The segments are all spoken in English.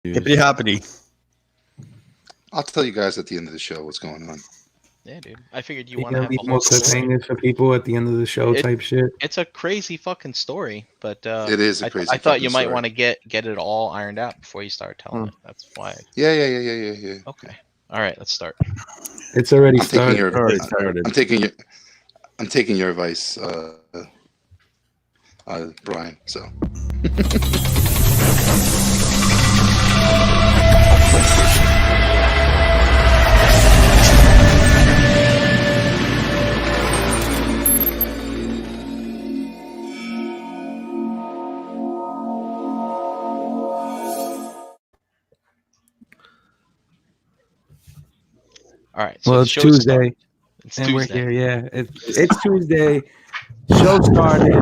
Hippity hoppity. I'll tell you guys at the end of the show what's going on. Yeah, dude. I figured you You want to gonna have leave a more whole story. cliffhangers for people at the end of the show It- type shit? It's a crazy fucking story, but It is a crazy I thought fucking you might story. want to get it all ironed out before you start telling it. That's why. Yeah. Okay. All right, let's start. It's already I'm taking started. your Already started. I'm taking your advice, Brian. So All right. So Well, the it's show Tuesday, started. It's and we're Tuesday. here. Yeah, it's Tuesday. Show started.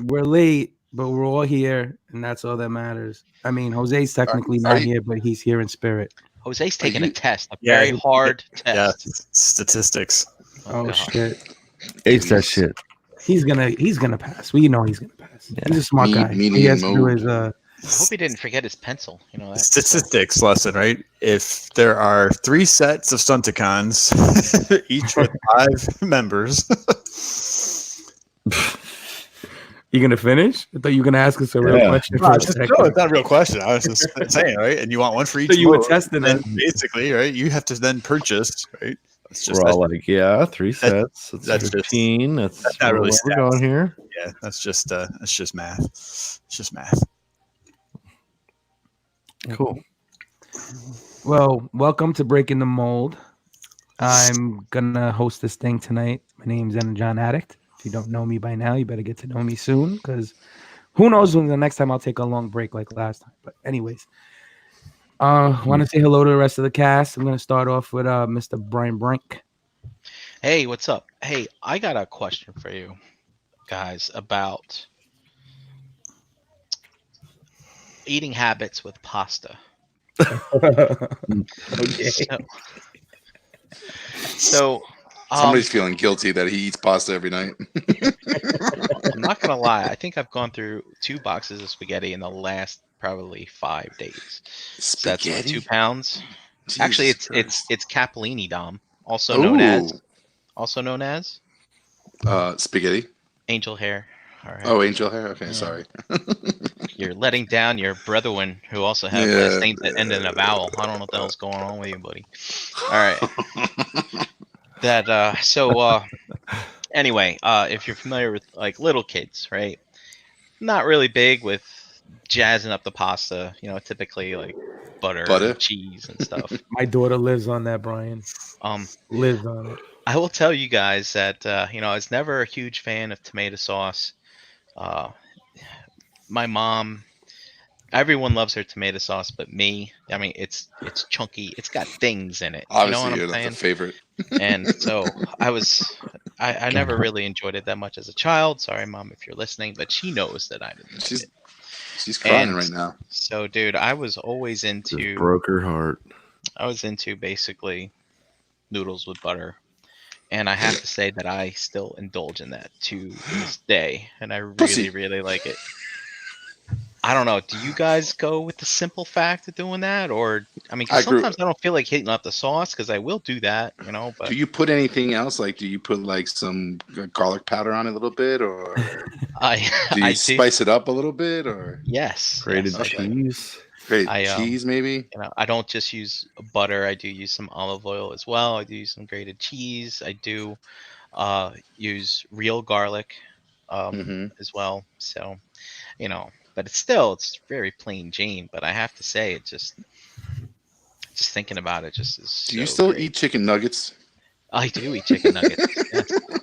We're late, but we're all here, and that's all that matters. I mean, Jose's technically are not you- here, but he's here in spirit. Jose's Are taking a you- test, a Yeah, very hard Yeah, test. statistics. Oh God. shit, Ace that shit. he's gonna pass. We know he's gonna pass. He's a smart guy. Meanie He has to do mode. his I hope he didn't forget his pencil. You know that. Statistics lesson, right? If there are 3 sets of Stunticons, each with 5 members, You gonna finish? I thought you were gonna ask us a real Yeah. question no, for a it's second. not a real question. I was just saying, right? And you want one for each. So you were mode, testing then us. basically, right? You have to then purchase, right? It's just We're all like, yeah, 3 sets. that's That's just- 15. That's not really where we're stats. going here. yeah, that's just math. It's just math. Cool. Well, welcome to Breaking the Mold. I'm gonna host this thing tonight. My name's John Addict. If you don't know me by now, you better get to know me soon, because who knows when the next time I'll take a long break like last time. But anyways, want to say hello to the rest of the cast. I'm gonna start off with Mr. Brian Brink. Hey, what's up? Hey, I got a question for you guys about eating habits with pasta. Okay. So Somebody's feeling guilty that he eats pasta every night. I'm not gonna lie. I think I've gone through 2 boxes of spaghetti in the last probably 5 days. So that's Spaghetti. 2 pounds. Jesus Actually, Christ. it's capellini, Dom, also known as Spaghetti. angel hair. All right. Oh, angel hair. Okay, Yeah. sorry. You're letting down your brethren who also have Yeah. last names that end in a vowel. I don't know what the hell's going on with you, buddy. All right. Anyway, if you're familiar with like little kids, right? Not really big with jazzing up the pasta, you know, typically like butter. And cheese and stuff. My daughter lives on that, Brian. Lives on it. I will tell you guys that you know, I was never a huge fan of tomato sauce. My mom, everyone loves her tomato sauce, but me, I mean, it's chunky. It's got things in it. Obviously, you know you're what I'm not the saying? favorite. And so I never really enjoyed it that much as a child. Sorry, Mom, if you're listening, but she knows that I didn't like it. She's crying And right now. So, dude, I was always Just into broke her heart. basically noodles with butter. And I have to say that I still indulge in that to this day. And I really, Pussy. really like it. I don't know. Do you guys go with the simple fact of doing that? Or, I mean, 'cause I grew- sometimes I don't feel like hitting up the sauce because I will do that, you know. But Do you put anything else? Like, do you put like some garlic powder on it a little bit, or I do you I do. spice it up a little bit, or Yes. Grated yes, I do. cheese. great I, cheese maybe? You know, I don't just use butter. I do use some olive oil as well. I do use some grated cheese. I do use real garlic Mm-hmm. as well. So, you know, but it's very plain Jane. But I have to say, it just thinking about it just is. Do you so still great. eat chicken nuggets? I do eat chicken nuggets.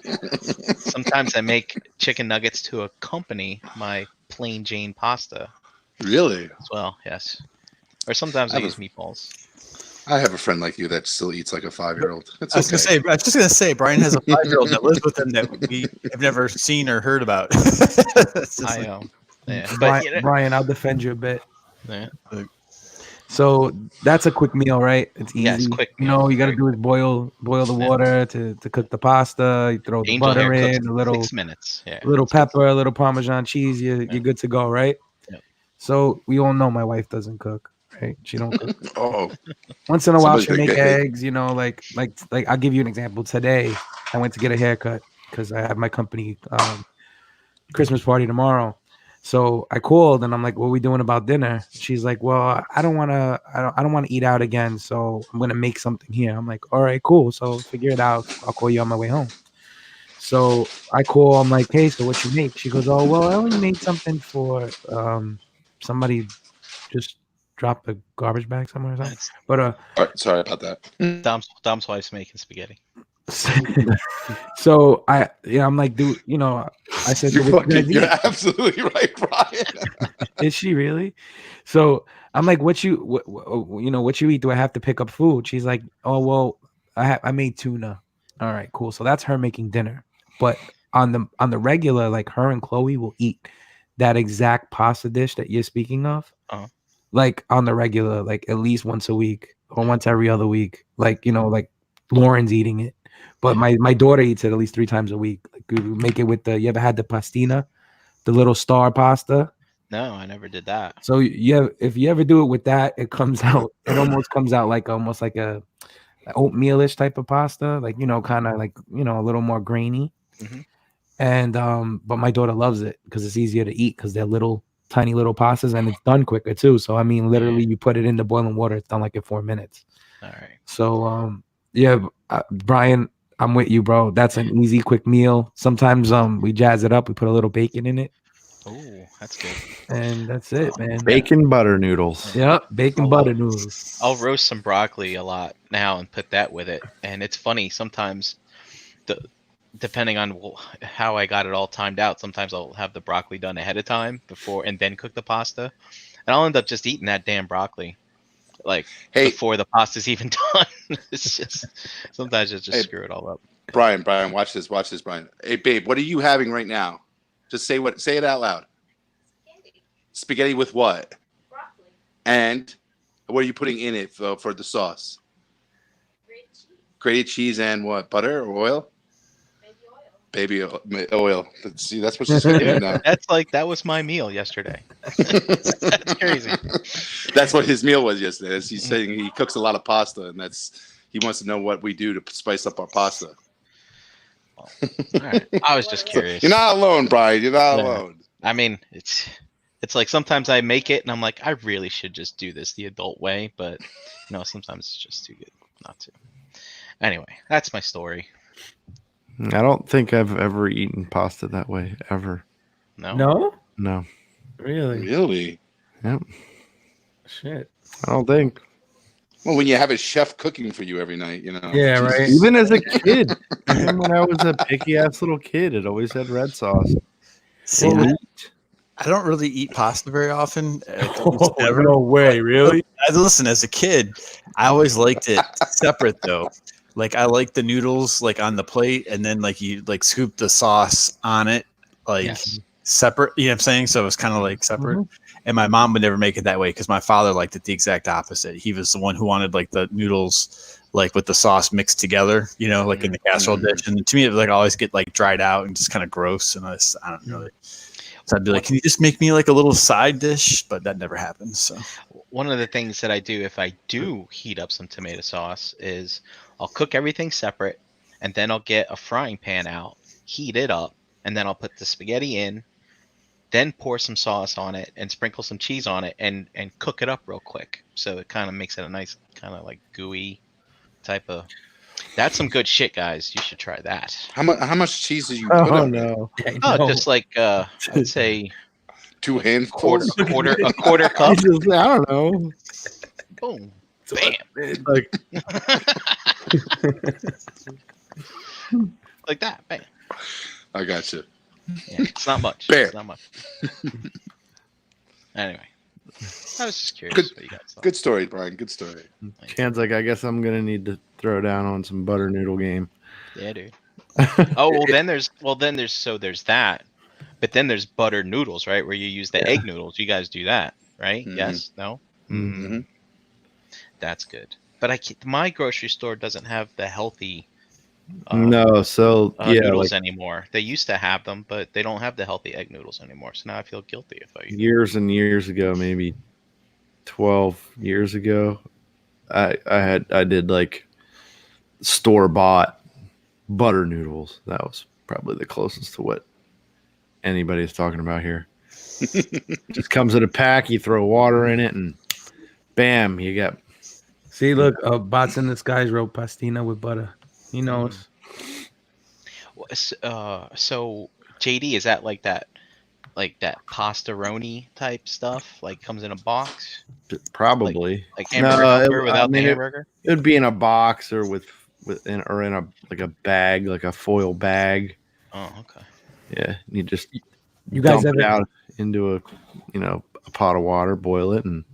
Yes. Sometimes I make chicken nuggets to accompany my plain Jane pasta Really? as well. Yes. Or sometimes I I use have meatballs. I have a friend like you that still eats like a 5-year-old. It's I was just gonna say, Brian has a 5-year-old that lives with him that we have never seen or heard about. It's just I like- yeah. But Brian, you know, Brian, I'll defend you a bit. yeah. So that's a quick meal, right? It's easy. Yes, quick You meal, know, you got to very do is boil the water to cook the pasta. You throw the Angel hair butter cooks in, a little 6 minutes. Yeah. little it's good. pepper, a little Parmesan cheese. You're good to go, right? Yep. So we all know my wife doesn't cook. right? She don't cook. Oh, Once in a while, Somebody's she'll gonna make get hit. eggs. You know, like I'll give you an example. Today, I went to get a haircut because I have my company Christmas party tomorrow. So I called and I'm like, "What are we doing about dinner?" She's like, "Well, I don't want to. I don't want to eat out again. So I'm gonna make something here." I'm like, "All right, cool. So figure it out. I'll call you on my way home." So I call. I'm like, "Hey, so what you make?" She goes, "Oh, well, I only made something for somebody just dropped a garbage bag somewhere or something." That's But All right, sorry about that. Dom's wife's making spaghetti. so I'm like, dude, I said, so what you guys You're eat? absolutely right, Brian. Is she really? So I'm like, what you eat? Do I have to pick up food? She's like, oh well, I made tuna. All right, cool. So that's her making dinner. But on the regular, like her and Chloe will eat that exact pasta dish that you're speaking of. Uh-huh. Like on the regular, like at least once a week or once every other week. Like like Lauren's eating it. But my daughter eats it at least 3 times a week. Like we make it with you ever had the pastina, the little star pasta? No, I never did that. So if you ever do it with that, it comes out. It almost comes out like almost like a oatmealish type of pasta, like kind of like a little more grainy. Mm-hmm. And but my daughter loves it because it's easier to eat because they're little, tiny little pastas, and it's done quicker too. So I mean, literally, you put it into boiling water, it's done like in 4 minutes. All right. So yeah, Brian, I'm with you, bro. That's an easy, quick meal. Sometimes we jazz it up. We put a little bacon in it. Oh, that's good. And that's it, man. Bacon butter noodles. Yep, bacon butter noodles. I'll roast some broccoli a lot now and put that with it. And it's funny sometimes, depending on how I got it all timed out. Sometimes I'll have the broccoli done ahead of time before and then cook the pasta, and I'll end up just eating that damn broccoli like before the pasta's even done. It's just sometimes I just screw it all up. Brian, watch this, Brian. Hey, babe, what are you having right now? Just say it out loud. Spaghetti with what? Broccoli. And what are you putting in it for the sauce? Grated cheese and what? Butter or oil? Baby oil. See, that's what she's getting now. That was my meal yesterday. That's crazy. That's what his meal was yesterday. He's saying he cooks a lot of pasta, and he wants to know what we do to spice up our pasta. All right. I was just curious. You're not alone, Brian. You're not alone. I mean, it's like sometimes I make it and I'm like, I really should just do this the adult way, but sometimes it's just too good not to. Anyway, that's my story. I don't think I've ever eaten pasta that way, ever. No? No. Really? Yep. Shit. I don't think. Well, when you have a chef cooking for you every night, Yeah, right. Even as a kid, even when I was a picky ass little kid, it always had red sauce. See, I don't really eat pasta very often. No way, really? Listen, as a kid, I always liked it separate though. Like I like the noodles like on the plate, and then like you like scoop the sauce on it, like separate. You know what I'm saying? So it was kind of like separate. Mm-hmm. And my mom would never make it that way because my father liked it the exact opposite. He was the one who wanted like the noodles like with the sauce mixed together, like in the casserole dish. And to me, it would like always get like dried out and just kind of gross. And I don't really. So I'd be like, can you just make me like a little side dish? But that never happens. So one of the things that I do if I do heat up some tomato sauce is I'll cook everything separate, and then I'll get a frying pan out, heat it up, and then I'll put the spaghetti in, then pour some sauce on it and sprinkle some cheese on it and cook it up real quick. So it kind of makes it a nice kind of like gooey type of. That's some good shit, guys. You should try that. How much cheese did you put on it? Oh, just like I'd say 2 handfuls, a quarter cup. I don't know. Boom, bam, like like that, bam. I got you. Yeah, it's not much. Bam. It's not much. Anyway, I was just curious what you guys thought. Good story, Brian. Good story. Chan's like, I guess I'm gonna need to throw down on some butter noodle game. Yeah, dude. Oh well, then there's that, but then there's butter noodles, right? Where you use the egg noodles. You guys do that, right? Mm-hmm. Yes? No? Mm-hmm. That's good. But my grocery store doesn't have the healthy. Noodles anymore. They used to have them, but they don't have the healthy egg noodles anymore. So now I feel guilty if I eat years and years ago, maybe 12 years ago, I did like store bought butter noodles. That was probably the closest to what anybody's talking about here. Just comes in a pack. You throw water in it, and bam, you got. See, look, Bots in the Skies wrote pastina with butter. He knows. So JD, is that like that pastaroni type stuff? Like comes in a box, Probably like hamburger helper without the hamburger. It would be in a box or in a like a bag, like a foil bag. Oh, okay. Yeah, you just You guys dump ever it out into a pot of water, boil it, and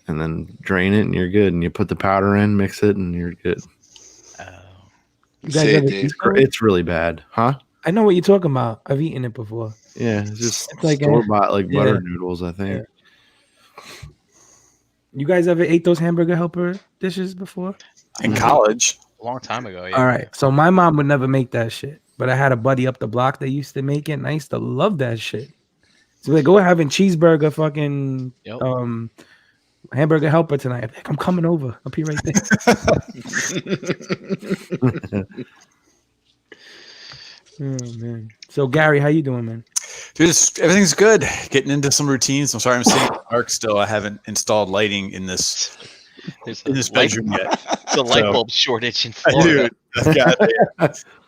then drain it, and you're good. And you put the powder in, mix it, and you're good. You guys ever eat those? It's really bad, huh? I know what you're talking about. I've eaten it before. Yeah, it's just It's like store bought like yeah. butter noodles, I think. Yeah. You guys ever ate those hamburger helper dishes before? In college. A long time ago. Yeah. All right. So my mom would never make that shit, but I had a buddy up the block that used to make it, and I used to love that shit. So like, go having cheeseburger, fucking hamburger helper tonight. I'm like, I'm coming over. I'll be right there. Oh man. So Gary, how you doing, man? Dude, everything's good. Getting into some routines. I'm sorry, I'm staying in the dark still. I haven't installed lighting in this bedroom yet. It's a light bulb shortage in Florida.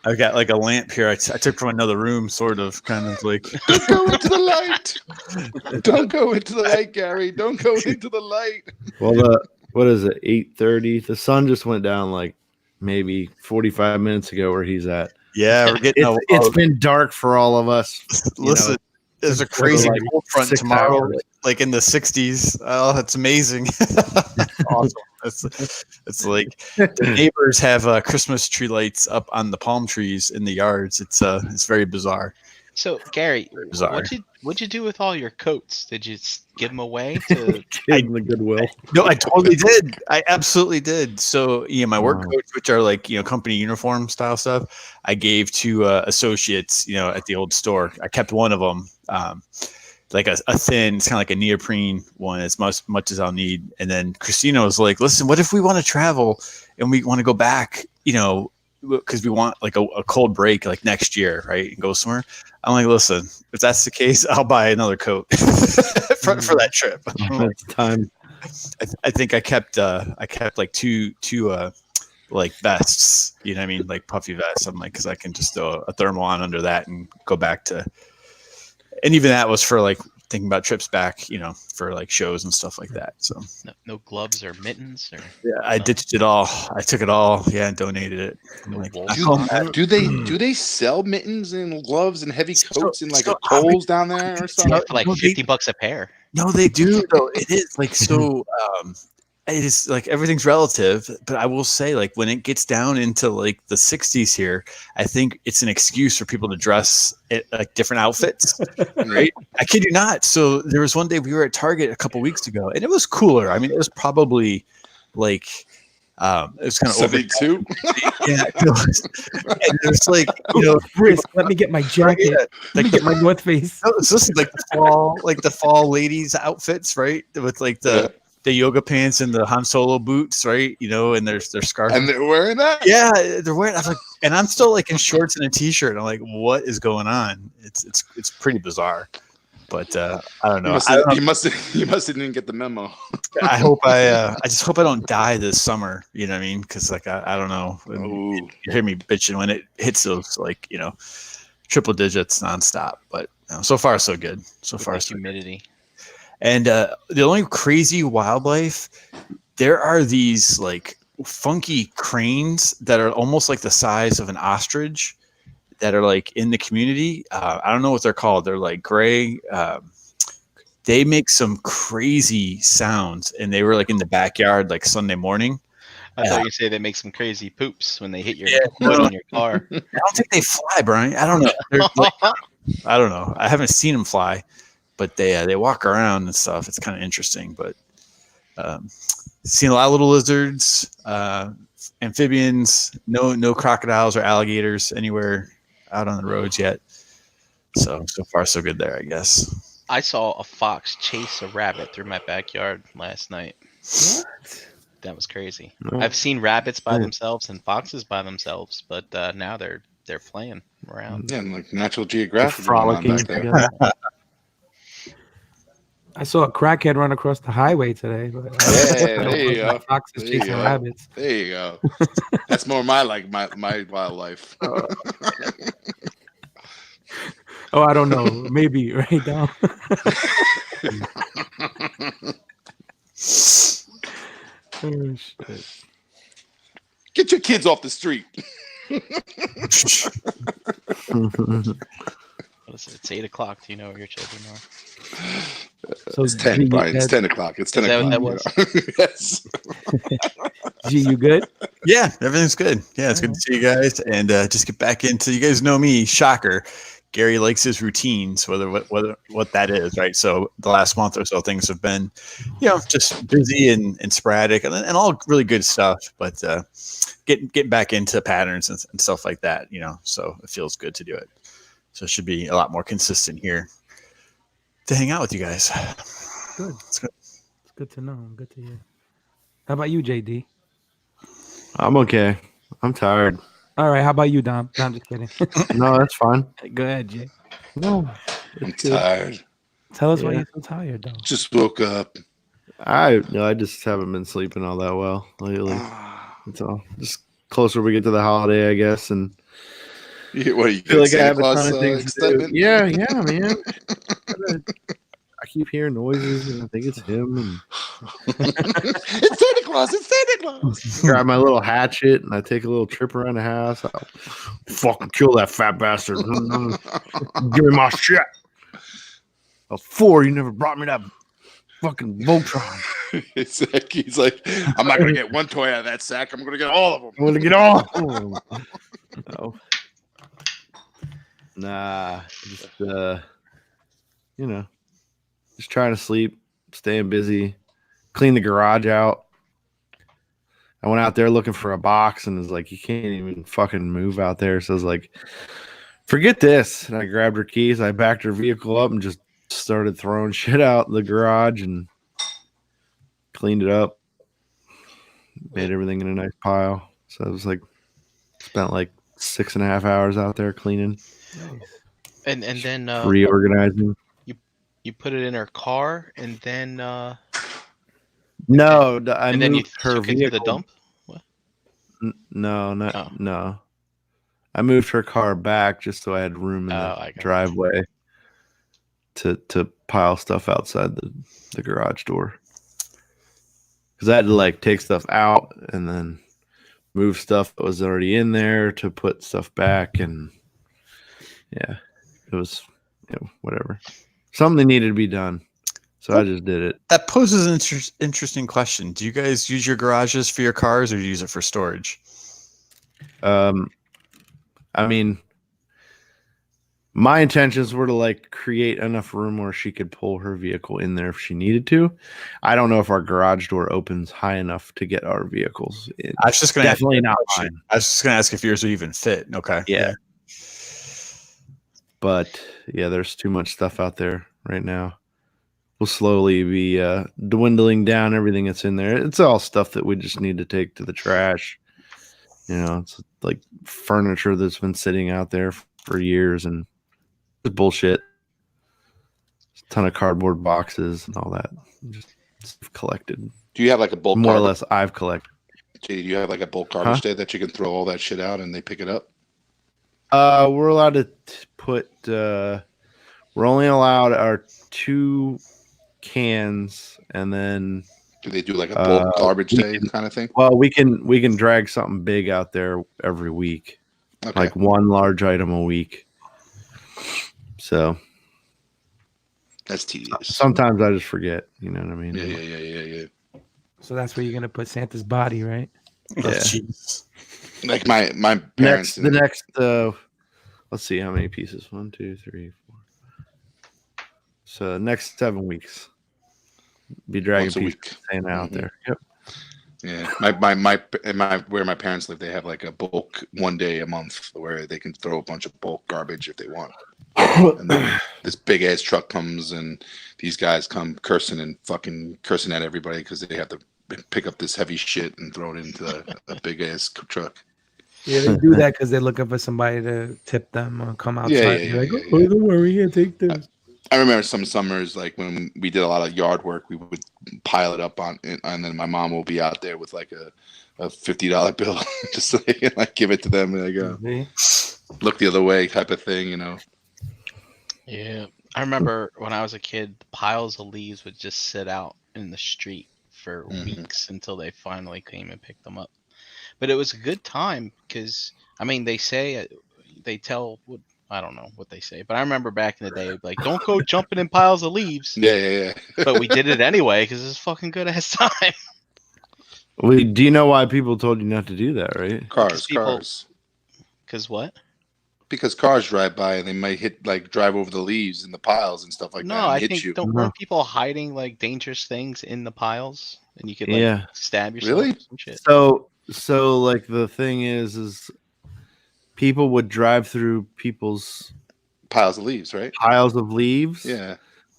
I've got like a lamp here. I took from another room, sort of, kind of like. Don't go into the light. Don't go into the light, Gary. Don't go into the light. Well, what is it? 8:30. The sun just went down like maybe 45 minutes ago where he's at. Yeah, we're getting. It's been dark for all of us. Listen, there's a crazy cold front tomorrow, like in the 60s. Oh, that's amazing. Awesome. It's like the neighbors have Christmas tree lights up on the palm trees in the yards. It's very bizarre. So Gary, what'd you do with all your coats? Did you give them away to the Goodwill? No, I totally did. I absolutely did. So my work coats, which are like company uniform style stuff, I gave to associates at the old store. I kept one of them, like a thin, it's kind of like a neoprene one, as much as I'll need. And then Christina was like, "Listen, what if we want to travel and we want to go back? Because we want like a cold break like next year, right? And go somewhere." I'm like, "Listen, if that's the case, I'll buy another coat for that trip." It's time. I think I kept like two like vests, you know what I mean, like puffy vests. I'm like, because I can just throw a thermal on under that and go back to. And even that was for like thinking about trips back, for like shows and stuff like that. So no gloves or mittens or. Yeah, I ditched it all. I took it all. Yeah, and donated it. Do they sell mittens and gloves and heavy coats in like a Kohl's down there or something? For like $50 a pair. No, they do though. It is like so. It is like everything's relative, but I will say, like when it gets down into like the 60s here, I think it's an excuse for people to dress it like different outfits, right? I kid you not. So there was one day we were at Target a couple weeks ago, and it was cooler. I mean, it was probably like it was kind of 72. Yeah, it was. And it was like Chris, let me get my jacket. Let me get my North Face. No, so this is like the fall ladies outfits, right? With like the yoga pants and the Han Solo boots, right? And their scarf. And they're wearing that? Yeah, they're wearing. I was like, and I'm still like in shorts and a t-shirt. I'm like, what is going on? It's pretty bizarre. But I don't know. You must didn't get the memo. I hope I just hope I don't die this summer. You know what I mean? Because like I don't know. You hear me bitching when it hits those like triple digits nonstop. But so far so good. So far so humidity. Good. And the only crazy wildlife, there are these like funky cranes that are almost like the size of an ostrich that are like in the community. I don't know what they're called. They're like gray. They make some crazy sounds, and they were like in the backyard like Sunday morning. I thought you say they make some crazy poops when they hit your foot on your car. I don't think they fly, Brian. I don't know. I don't know. I haven't seen them fly. But they walk around and stuff. It's kind of interesting. But seen a lot of little lizards, amphibians. No crocodiles or alligators anywhere out on the roads yet. So far so good there, I guess. I saw a fox chase a rabbit through my backyard last night. What? That was crazy. No. I've seen rabbits by Yeah. themselves and foxes by themselves, but now they're playing around. Yeah, and like Natural Geographic They're going on frolicking back there. together. I saw a crackhead run across the highway today. But, Yeah, there you go. Foxes There you chasing go. rabbits. There you go. That's more my wildlife. Oh, I don't know. Maybe right now. Oh, shit. Get your kids off the street. What is it? It's 8:00. Do you know where your children are? So It's 10, G, Brian. It's that- 10 o'clock. It's 10 Is that o'clock. what that Yes. G, you good? Yeah, everything's good. Yeah, it's good to see you guys, and just get back into. You guys know me, shocker. Gary likes his routines, whether what that is, right? So the last month or so, things have been, just busy and sporadic, and all really good stuff. But getting back into patterns and stuff like that, so it feels good to do it. So it should be a lot more consistent here to hang out with you guys. Good. It's good. It's good to know. Good to hear. How about you, JD? I'm okay. I'm tired. All right. How about you, Dom? No, I'm just kidding. No, that's fine. Go ahead, Jay. No, I'm tired. Tell us why Yeah. you're so tired, though. Just woke up. I just haven't been sleeping all that well lately. That's all. Just closer we get to the holiday, I guess, and What are you I feel getting, like I Santa have a Claus ton of things to do. excitement? Yeah, man. I keep hearing noises, and I think it's him. And It's Santa Claus. It's Santa Claus. grab my little hatchet, and I take a little trip around the house. I'll fucking kill that fat bastard. Give me my shit. Before you never brought me that fucking Voltron. He's like, I'm not gonna get one toy out of that sack. I'm gonna get all of them. I'm gonna get all of them. No. Nah, just just trying to sleep, staying busy, clean the garage out. I went out there looking for a box and was like, you can't even fucking move out there. So I was like, forget this. And I grabbed her keys, I backed her vehicle up and just started throwing shit out in the garage and cleaned it up. Made everything in a nice pile. So I was like, spent like 6.5 hours out there cleaning, And then reorganizing. you put it in her car, and then No, I and then you moved her took it to vehicle. the dump. No, not Oh. no. I moved her car back just so I had room in I the got you. driveway to pile stuff outside the garage door. Because I had to like take stuff out and then move stuff that was already in there to put stuff back, and yeah, it was whatever. Something needed to be done, so I just did it. That poses an interesting question. Do you guys use your garages for your cars, or do you use it for storage? I mean, my intentions were to like create enough room where she could pull her vehicle in there if she needed to. I don't know if our garage door opens high enough to get our vehicles in. I was just going to Definitely not mine. I was just going to ask if yours would even fit. Okay. Yeah. But yeah, there's too much stuff out there right now. We'll slowly be dwindling down everything that's in there. It's all stuff that we just need to take to the trash. It's like furniture that's been sitting out there for years and it's bullshit. A ton of cardboard boxes and all that. Just collected. Do you have like a bulk More or garbage? less, I've collected. Do you have like a bulk garbage day that you can throw all that shit out and they pick it up? We're allowed to put. We're only allowed our 2 cans, and then Do they do like a bulk garbage day kind of thing? well, we can drag something big out there every week, Okay. like one large item a week. So That's tedious. sometimes I just forget. You know what I mean? Yeah. So that's where you're gonna put Santa's body, right? Oh, Yeah. jeez. Like my parents. The next. Let's see how many pieces. 1, 2, 3, 4. So next 7 weeks, be dragging Once a pieces week. of Santa out Mhm. there. Yep. Yeah, where my parents live, they have like a bulk one day a month where they can throw a bunch of bulk garbage if they want. And then this big ass truck comes, and these guys come cursing and fucking cursing at everybody because they have to pick up this heavy shit and throw it into a big ass truck. Yeah, they do that because they're looking for somebody to tip them or come outside. Yeah, They're like, yeah, oh, yeah. don't worry, yeah, take this. I remember some summers, like when we did a lot of yard work, we would pile it up on, and then my mom will be out there with like a $50 bill, just so they can like give it to them and they go look the other way type of thing, you know. Yeah. I remember when I was a kid, piles of leaves would just sit out in the street for weeks until they finally came and picked them up. But it was a good time because, I mean, they say, they tell, I don't know what they say, but I remember back in the day, like, don't go jumping in piles of leaves. Yeah. But we did it anyway because it's fucking good ass time. Do you know why people told you not to do that, right? Cars. Because what? Because cars drive by and they might drive over the leaves and the piles and stuff like No, that and I hit think you. weren't people hiding like dangerous things in the piles, and you could like stab yourself? Really? Or some shit? So like the thing is people would drive through people's Piles of leaves, right? piles of leaves. Yeah.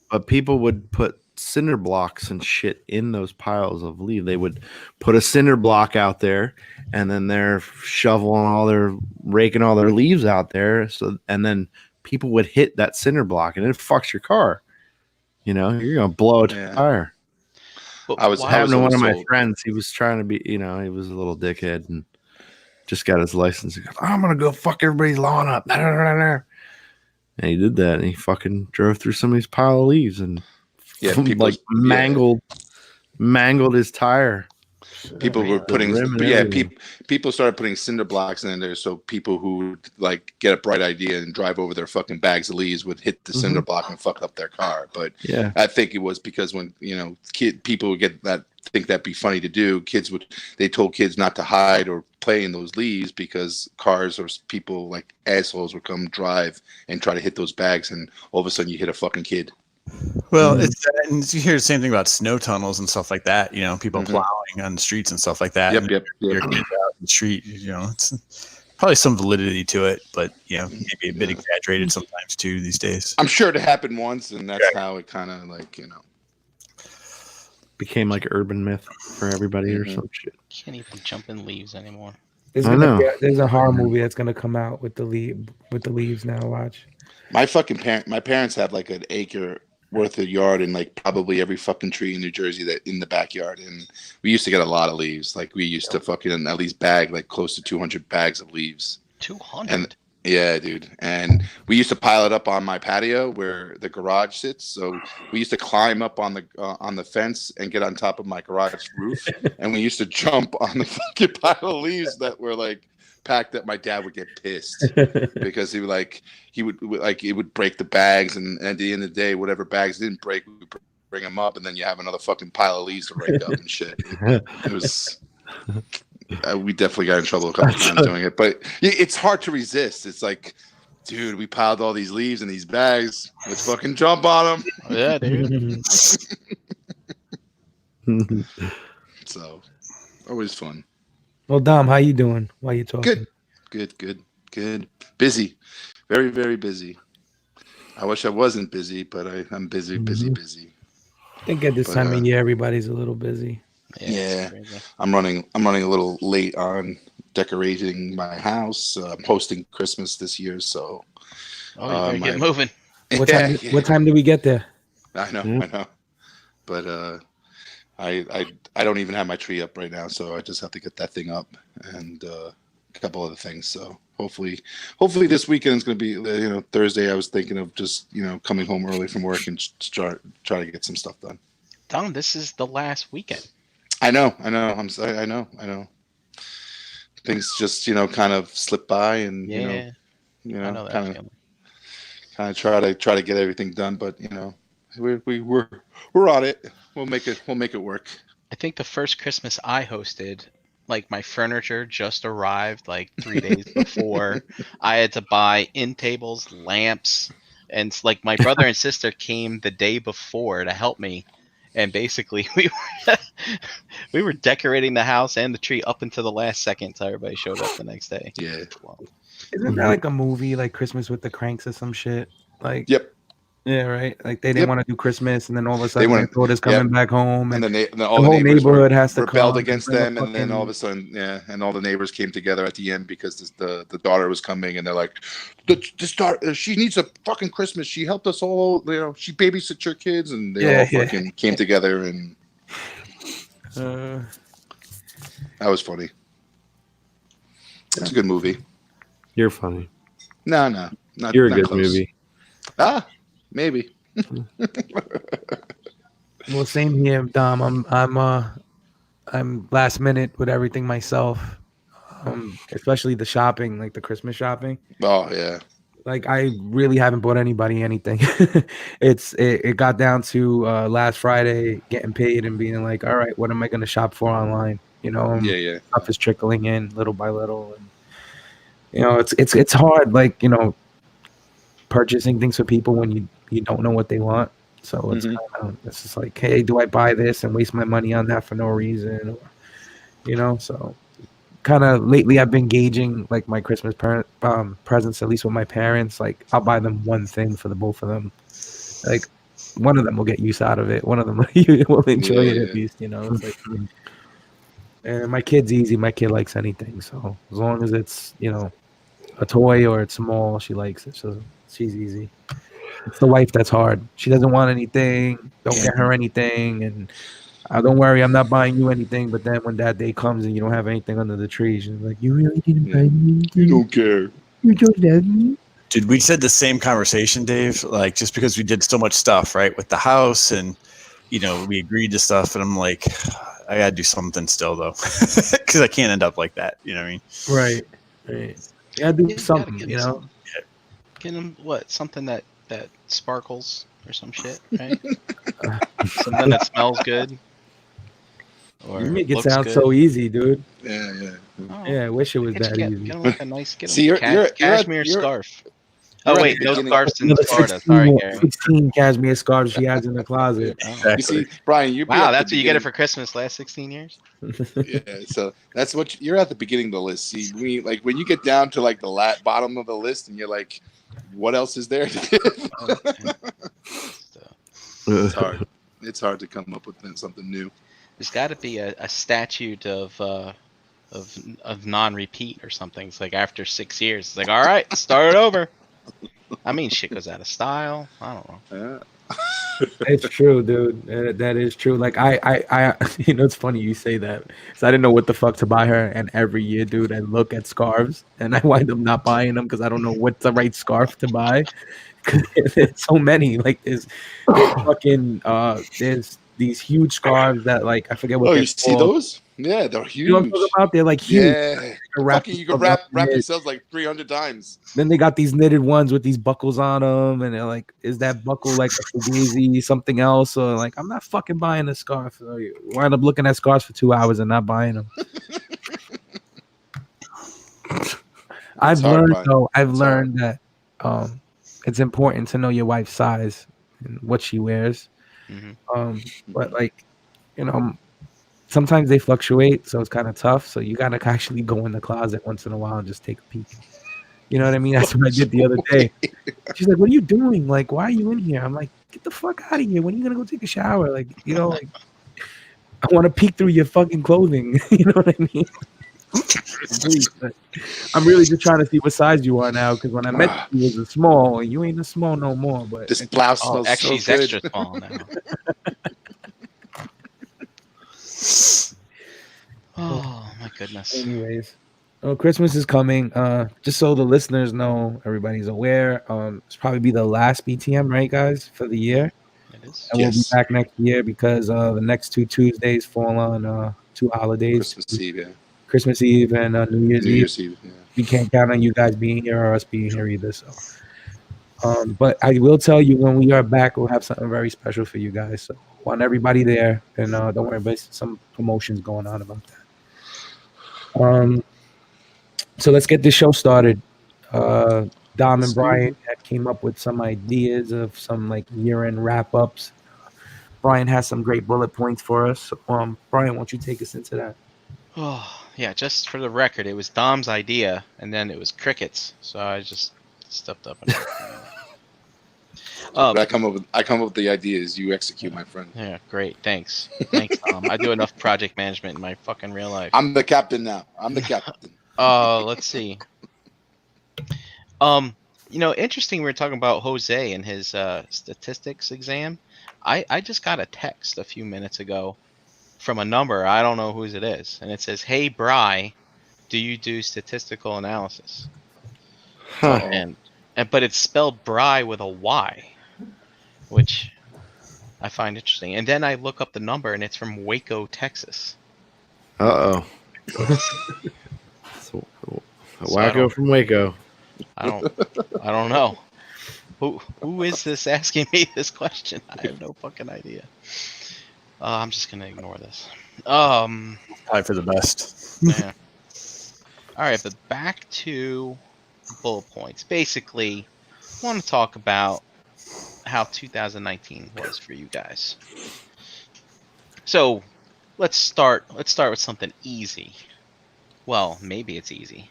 But people would put cinder blocks and shit in those piles of leaves. They would put a cinder block out there, and then they're raking all their leaves out there. So, and then people would hit that cinder block, and it fucks your car. You know, you're gonna blow a tire. But I was happened to one of my told. friends. He was trying to be, he was a little dickhead and just got his license. He goes, I'm gonna go fuck everybody's lawn up. And he did that, and he fucking drove through somebody's pile of leaves and like mangled his tire. People were putting, people started putting cinder blocks in there, so people who like get a bright idea and drive over their fucking bags of leaves would hit the cinder block and fuck up their car. But I think it was because when people would get that, think that'd be funny to do. They told kids not to hide or play in those leaves because cars or people like assholes would come drive and try to hit those bags, and all of a sudden you hit a fucking kid. Well, and you hear the same thing about snow tunnels and stuff like that. People plowing on the streets and stuff like that. Yep. Your kids out in the street. It's probably some validity to it, but maybe a bit exaggerated sometimes too these days. I'm sure it happened once, and that's how it kind of became like urban myth for everybody or some shit. Can't even jump in leaves anymore. There's a horror movie that's gonna come out with the leaves now. Watch. My parents have like an acre worth of yard and like probably every fucking tree in New Jersey that in the backyard, and we used to get a lot of leaves. Like we used to fucking at least bag like close to 200 bags of leaves. 200. And yeah, dude. And we used to pile it up on my patio where the garage sits. So we used to climb up on the fence and get on top of my garage roof, and we used to jump on the fucking pile of leaves that were like packed that. My dad would get pissed because it would break the bags, and at the end of the day, whatever bags didn't break, we would bring them up, and then you have another fucking pile of leaves to rake up and shit. It was we definitely got in trouble a couple times doing it, but it's hard to resist. It's like, dude, we piled all these leaves in these bags. Let's fucking jump on them. Yeah, dude. So always fun. Well, Dom, how you doing? Why you talking? Good. Busy. Very, very busy. I wish I wasn't busy, but I'm busy. I think at this time of year, everybody's a little busy. Yeah. I'm running a little late on decorating my house. I'm hosting Christmas this year, so. You gotta get moving. What time do we get there? I know. But I don't even have my tree up right now, so I just have to get that thing up and a couple other things. So hopefully this weekend is going to be Thursday. I was thinking of just coming home early from work and try to get some stuff done. Tom, this is the last weekend. I know. I'm sorry. I know. Things just kind of slip by, and kind of try to get everything done, but we're on it. We'll make it work. I think the first Christmas I hosted, like my furniture just arrived like 3 days before. I had to buy end tables, lamps, and like my brother and sister came the day before to help me. and basically we were decorating the house and the tree up until the last second until everybody showed up the next day. Yeah. Isn't that like a movie, like Christmas with the Cranks or some shit? Like, Yep. yeah, right. Like they didn't Yep. want to do Christmas, and then all of a They sudden their wanted. daughter's coming back home, And and then all the the whole neighbors neighborhood has to rebelled come against bring a them, and then all of a sudden, and all the neighbors came together at the end because the daughter was coming, and they're like, this daughter, she needs a fucking Christmas. She helped us all, she babysits your kids, and they all fucking came together, and that was funny. It's a good movie. You're funny. No, not. You're a not good close. movie. Maybe. Well, same here, Dom. I'm last minute with everything myself. Especially the shopping, like the Christmas shopping. Oh yeah. Like I really haven't bought anybody anything. It got down to last Friday getting paid and being like, all right, what am I going to shop for online? Yeah. Stuff is trickling in little by little, and it's hard, like purchasing things for people when you don't know what they want. So it's just like, hey, do I buy this and waste my money on that for no reason? Or, so kind of lately I've been gauging like my Christmas presents, at least with my parents. Like I'll buy them one thing for the both of them. Like one of them will get use out of it. One of them will enjoy it at least. It's like, and my kid's easy. My kid likes anything. So as long as it's a toy or it's small, she likes it. So she's easy. It's the wife that's hard. She doesn't want anything. Don't get her anything, and don't worry, I'm not buying you anything. But then when that day comes and you don't have anything under the tree, she's like, "You really didn't buy me anything? You don't care. You don't love me?" Dude, we said the same conversation, Dave. Like just because we did so much stuff, right, with the house, and we agreed to stuff, and I'm like, I gotta do something still though, because I can't end up like that. You know what I mean? Right. You gotta do something. Get him something that sparkles or some shit, right? Something that smells good. Or you make it looks sound good. so easy, dude. Yeah. Oh, Yeah, I wish it was that easy. Get him like a nice See, you're cashmere scarf. Oh at wait, the no beginning- scarves in Another Florida. 16 Sorry, Gary. 16 cashmere scarves she has in the closet. Oh. You see, Brian, Wow, that's what you get it for Christmas last 16 years. Yeah, so that's what you're at the beginning of the list. See, when you get down to like the bottom of the list, and you're like, what else is there? It's hard. It's hard to come up with something new. There's got to be a statute of non-repeat or something. It's like after 6 years, it's like, all right, start it over. I mean, shit goes out of style. I don't know. It's true, dude. That is true. Like I it's funny you say that. So I didn't know what the fuck to buy her, and every year, dude, I look at scarves and I wind up not buying them because I don't know what's the right scarf to buy. There's so many. Like there's these huge scarves that like I forget what. Oh, they're you see called. those? Yeah, they're huge. You know what I'm talking about? They're like huge. Yeah, you can yourself wrap in it. yourselves like 300 times. Then they got these knitted ones with these buckles on them, and they're like, "Is that buckle like a fugazi, something else?" Or like, I'm not fucking buying a scarf. So you wind up looking at scarves for 2 hours and not buying them. I've learned that it's important to know your wife's size and what she wears. But like, sometimes they fluctuate, so it's kind of tough. So you gotta actually go in the closet once in a while and just take a peek. You know what I mean? That's what I did the other day. She's like, "What are you doing? Like, why are you in here?" I'm like, "Get the fuck out of here. When are you gonna go take a shower? Like, like, I want to peek through your fucking clothing." You know what I mean? I'm really just trying to see what size you are now, because when I met you, was a small, and you ain't a small no more. But this blouse smells actually, so she's good. extra small now. Oh my goodness. Anyways, Christmas is coming. Just so the listeners know, everybody's aware. It's probably be the last BTM, right, guys, for the year. It is. And we'll be back next year because the next 2 Tuesdays fall on 2 holidays. Christmas Eve and New Year's Eve. Yeah. We can't count on you guys being here or us being here either. So, but I will tell you, when we are back, we'll have something very special for you guys. So want everybody there, and don't worry about some promotions going on about that. So let's get this show started. Dom and Brian came up with some ideas of some like year-end wrap-ups. Brian has some great bullet points for us. Brian, why don't you take us into that? Oh, yeah, just for the record, it was Dom's idea, and then it was crickets. So I just stepped up and But I come up with the ideas. You execute, my friend. Yeah, great. Thanks, Tom. I do enough project management in my fucking real life. I'm the captain now. I'm the captain. Let's see. Interesting. We were talking about Jose and his statistics exam. I just got a text a few minutes ago from a number. I don't know whose it is, and it says, "Hey, Bry, do you do statistical analysis?" Huh. And but it's spelled Bry with a Y, which I find interesting. And then I look up the number, and it's from Waco, Texas. So, Wacko from Waco. I don't know. Who is this asking me this question? I have no fucking idea. I'm just gonna ignore this. Probably for the best. Yeah. All right, but back to bullet points. Basically, I want to talk about how 2019 was for you guys. So, let's start with something easy. Well, maybe it's easy.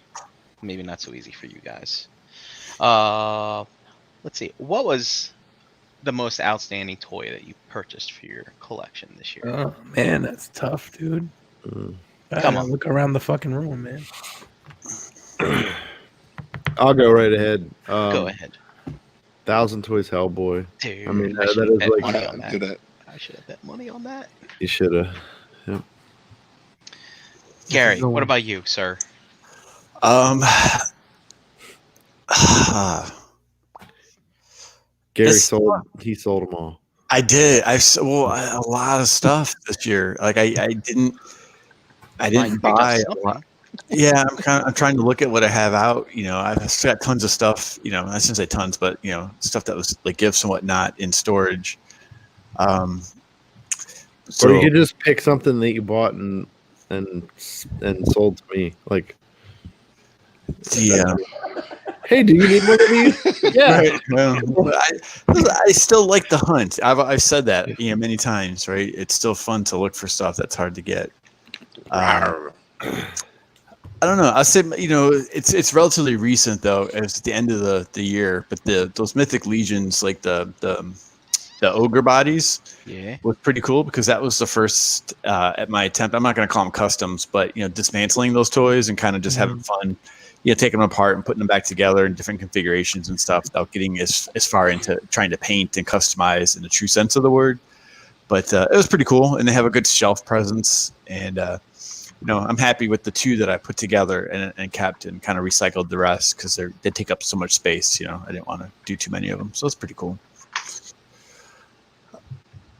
Maybe not so easy for you guys. Let's see. What was the most outstanding toy that you purchased for your collection this year? Oh man, that's tough, dude. Come on. Look around the fucking room, man. I'll go right ahead. Go ahead. 1,000 Toys Hellboy. Dude, I mean, I that should is bet like money on Do that. that. I should have bet money on that. you should have. Gary, Go what on. about you, sir? Gary This- he sold them all. I did. A lot of stuff this year. Like I didn't You picked up buy a something. lot. Yeah, I'm trying to look at what I have out. I've still got tons of stuff. I shouldn't say tons, but stuff that was like gifts and whatnot in storage. So Or you could just pick something that you bought and sold to me. Like, yeah, hey, do you need one of these? Yeah. right. Well, I still like the hunt. I've said that many times. Right, it's still fun to look for stuff that's hard to get. I don't know. I say it's relatively recent though. It's at the end of the year, but those Mythic Legions, like the ogre bodies, Yeah. was pretty cool because that was the first at my attempt. I'm not going to call them customs, but dismantling those toys and kind of just having fun. Taking them apart and putting them back together in different configurations and stuff without getting as far into trying to paint and customize in the true sense of the word. But it was pretty cool, and they have a good shelf presence. And I'm happy with the two that I put together and kept and kind of recycled the rest because they take up so much space. I didn't want to do too many of them, so it's pretty cool.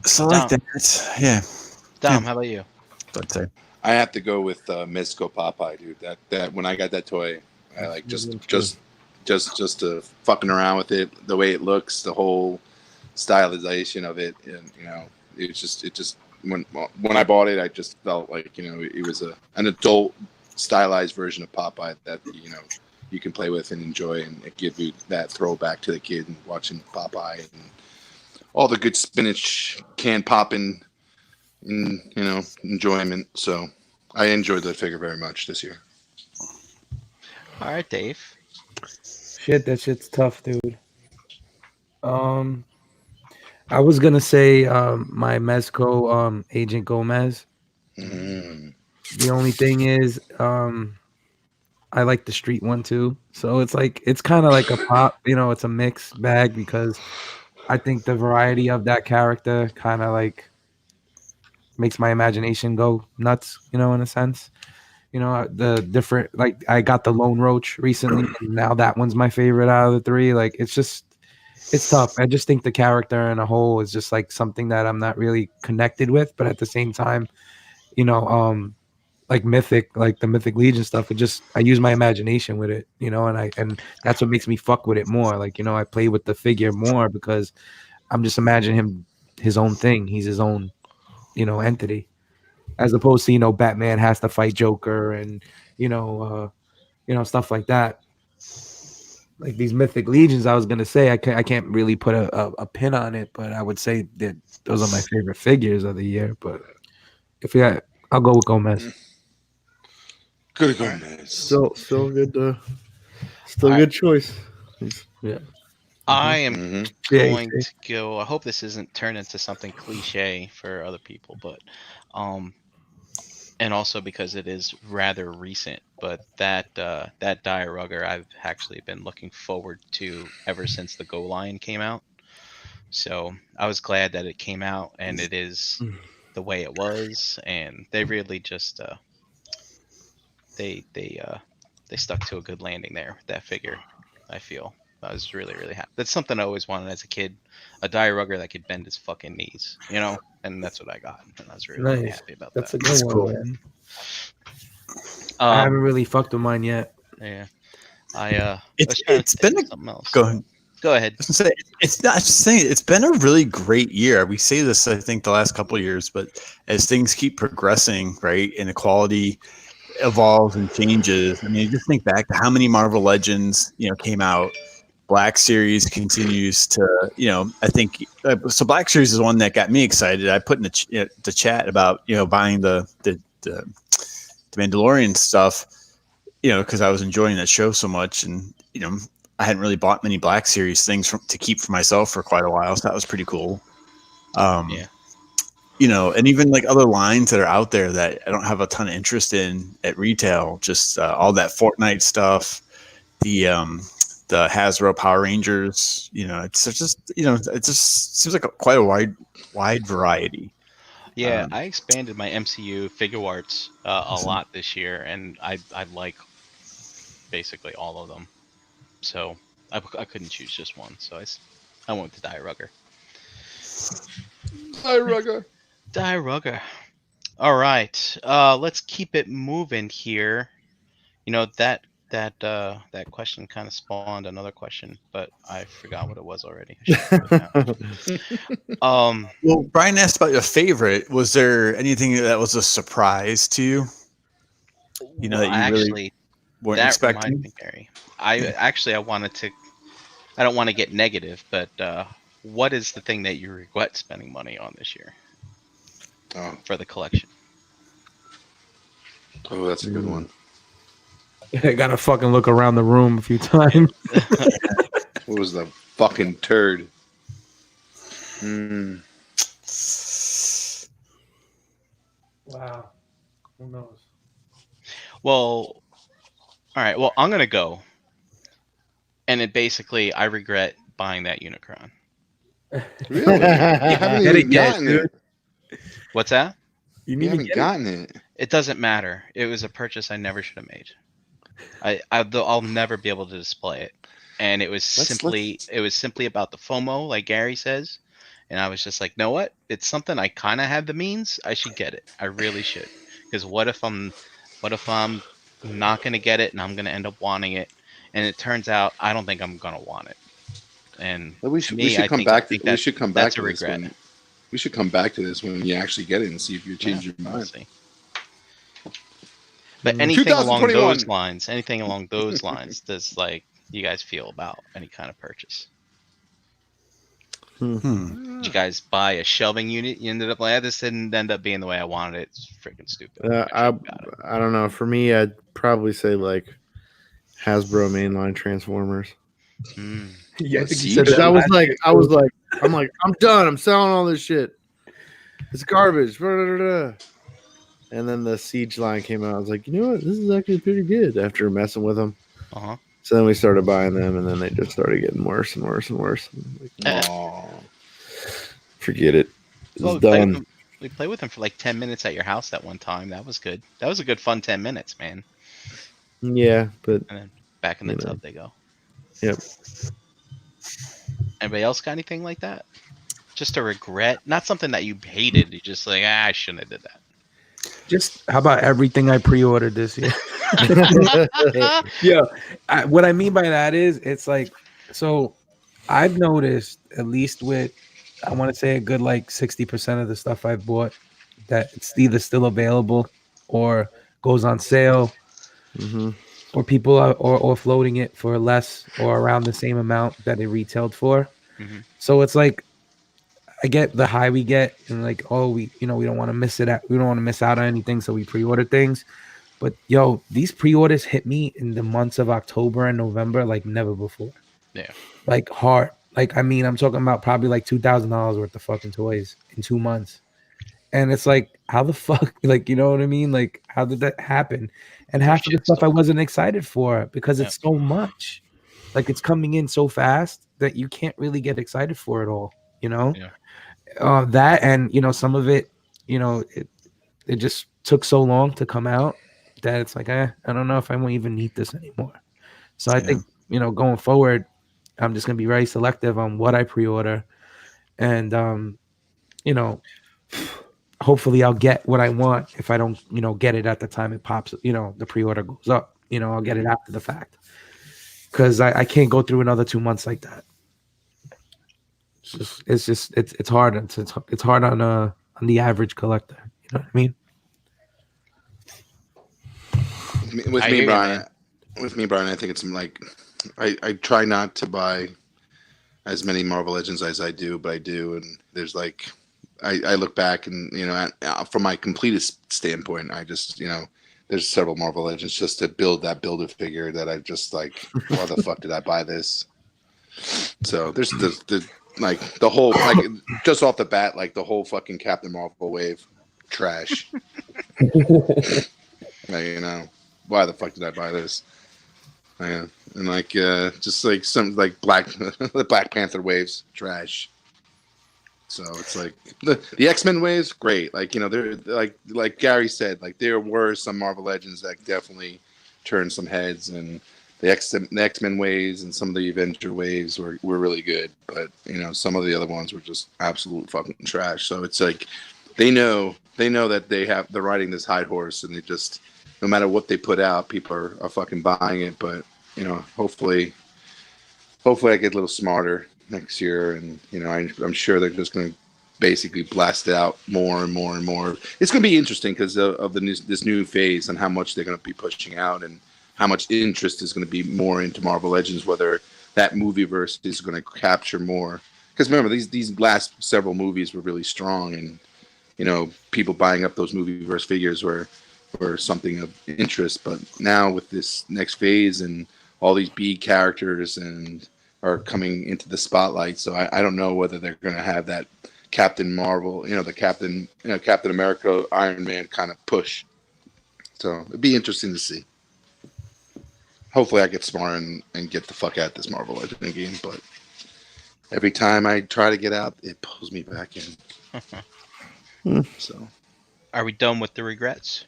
So like that, yeah. Dom, how about you? I'd say. I have to go with Mezco Popeye, dude. That when I got that toy, I like just to fucking around with it, the way it looks, the whole stylization of it, and it just when I bought it, I just felt like it was an adult stylized version of Popeye that you can play with and enjoy, and it gives you that throwback to the kid and watching Popeye and all the good spinach can popping. Enjoyment. So I enjoyed that figure very much this year. All right, Dave. Shit, that shit's tough, dude. I was gonna say my Mezco Agent Gomez. The only thing is I like the street one too. So it's kind of like a pop, it's a mixed bag because I think the variety of that character kind of like makes my imagination go nuts, in a sense. The different, like I got the Lone Roach recently, and now that one's my favorite out of the three. Like it's tough. I just think the character in a whole is just like something that I'm not really connected with, but at the same time, like the Mythic Legion stuff, I use my imagination with it, and that's what makes me fuck with it more. Like, I play with the figure more because I'm just imagining him his own thing. He's his own, entity, as opposed to, Batman has to fight Joker and, stuff like that. like these Mythic Legions, I was gonna say I can't really put a pin on it, but I would say that those are my favorite figures of the year. But if we got, I'll go with Gomez. Good Gomez. Still good. Still All right. good choice. Yeah. I am Mhm. going to go. I hope this isn't turned into something cliche for other people, but and also because it is rather recent. But that Dire Rugger I've actually been looking forward to ever since the Go Line came out. So I was glad that it came out and it is the way it was, and they really just they stuck to a good landing there with that figure. I feel I was really happy. That's something I always wanted as a kid, a Dire Rugger that could bend his fucking knees, and that's what I got, and I was really Nice. happy about That's a that. good one, cool. man. I haven't really fucked with mine yet. Yeah, I was It's trying to it's think been of a something else. go ahead. Go ahead. I was gonna say, it's not just saying it's been a really great year. We say this, I think, the last couple of years, but as things keep progressing, right, and the quality evolves and changes. I mean, just think back to how many Marvel Legends, came out. Black Series continues to, I think so. Black Series is one that got me excited. I put in the chat about buying the Mandalorian stuff, because I was enjoying that show so much, and I hadn't really bought many Black Series things to keep for myself for quite a while, so that was pretty cool. Yeah. And even like other lines that are out there that I don't have a ton of interest in at retail, just all that Fortnite stuff, the Hasbro Power Rangers, it's just it just seems like quite a wide variety. Yeah, I expanded my MCU figure arts a lot this year, and I like basically all of them. So I couldn't choose just one. So I went with the Dire Rugger. Dire Rugger. Dire Rugger. All right. Let's keep it moving here. That question kind of spawned another question, but I forgot what it was already. I should write it down. Well, Brian asked about your favorite. Was there anything that was a surprise to you? Well, That you really weren't that expecting? reminds me, Gary. I wanted to. I don't want to get negative, but what is the thing that you regret spending money on this year for the collection? Oh, that's a good one. I gotta fucking look around the room a few times. What was the fucking turd? Wow. Who knows? Well, all right. Well, I'm gonna go, and it basically I regret buying that Unicron. Really? You haven't Get even it, gotten dude. it. What's that? You You haven't gotten it. It doesn't matter. It was a purchase I never should have made. I'll never be able to display it, and it was simply about the FOMO, like Gary says, and I was just like, know what? It's something I kind of have the means. I should get it. I really should, because what if I'm not gonna get it and I'm gonna end up wanting it, and it turns out I don't think I'm gonna want it, and We should come back to this when we should come back to this when you actually get it and see if you change your mind. See. But anything along 2021. those lines, does you guys feel about any kind of purchase? Did you guys buy a shelving unit? You ended up this didn't end up being the way I wanted it. It's freaking stupid. I don't know. For me, I'd probably say like Hasbro mainline Transformers. Yeah, I think you said Because that. I'm I'm done. I'm selling all this shit. It's garbage. And then the Siege line came out. I was like, you know what? This is actually pretty good after messing with them. So then we started buying them, and then they just started getting worse and worse and worse. Forget it. It's done. We played with them for like 10 minutes at your house that one time. That was good. That was a good fun 10 minutes, man. Yeah, but and then back in the tub they go. Yep. Anybody else got anything like that? Just a regret, not something that you hated. You just like, I shouldn't have did that. Just how about everything I pre-ordered this year? Yeah, what I mean by that is it's like, so I've noticed at least with, I want to say a good like 60% of the stuff I've bought that it's either still available or goes on sale. or people are or floating it for less or around the same amount that it retailed for. Mhm. So it's like I get the high we get, and like, oh, we don't want to we don't want to miss out on anything, so we pre-order things. But yo, these pre-orders hit me in the months of October and November like never before. Yeah. Like hard. Like I mean, I'm talking about probably like $2,000 worth of fucking toys in 2 months. And it's like, how the fuck, like, you know what I mean? Like, how did that happen? And There's half of the stuff I shitstorm. wasn't excited for because Yep. it's so much. Like, it's coming in so fast that you can't really get excited for it all, you know? Yeah. That and, some of it, it just took so long to come out that it's like, I don't know if I won't even need this anymore. So I Yeah. think, going forward, I'm just going to be very selective on what I pre order. And, you know, hopefully I'll get what I want if I don't, get it at the time it pops, the pre-order goes up, I'll get it after the fact. Cause I can't go through another 2 months like that. It's hard. It's hard on the average collector. You know what I mean? With I me, hear you, Brian. man. With me, Brian, I think it's like I try not to buy as many Marvel Legends as I do, but I do, and there's like I look back and from my completest standpoint, I just there's several Marvel Legends just to build that builder figure that I just like, why the fuck did I buy this? So there's the like the whole like just off the bat, like the whole fucking Captain Marvel wave, trash. Like, why the fuck did I buy this? And like just like some like the Black Panther waves, trash. So it's like the X-Men waves, great. Like they're like Gary said, like there were some Marvel Legends that definitely turned some heads, and the X-Men waves and some of the Avenger waves were really good. But some of the other ones were just absolute fucking trash. So it's like they know that they're riding this high horse, and they just, no matter what they put out, people are fucking buying it. But hopefully I get a little smarter next year, and I'm sure they're just going to basically blast it out more and more and more. It's going to be interesting because of this new phase and how much they're going to be pushing out, and how much interest is going to be more into Marvel Legends, whether that movie verse is going to capture more. Because remember, these last several movies were really strong, and people buying up those movie verse figures were something of interest. But now with this next phase and all these B characters and are coming into the spotlight, so I don't know whether they're going to have that Captain Marvel, the Captain America, Iron Man kind of push. So it'd be interesting to see. Hopefully, I get smart and get the fuck out this Marvel Legend game. But every time I try to get out, it pulls me back in. So, Are we done with the regrets?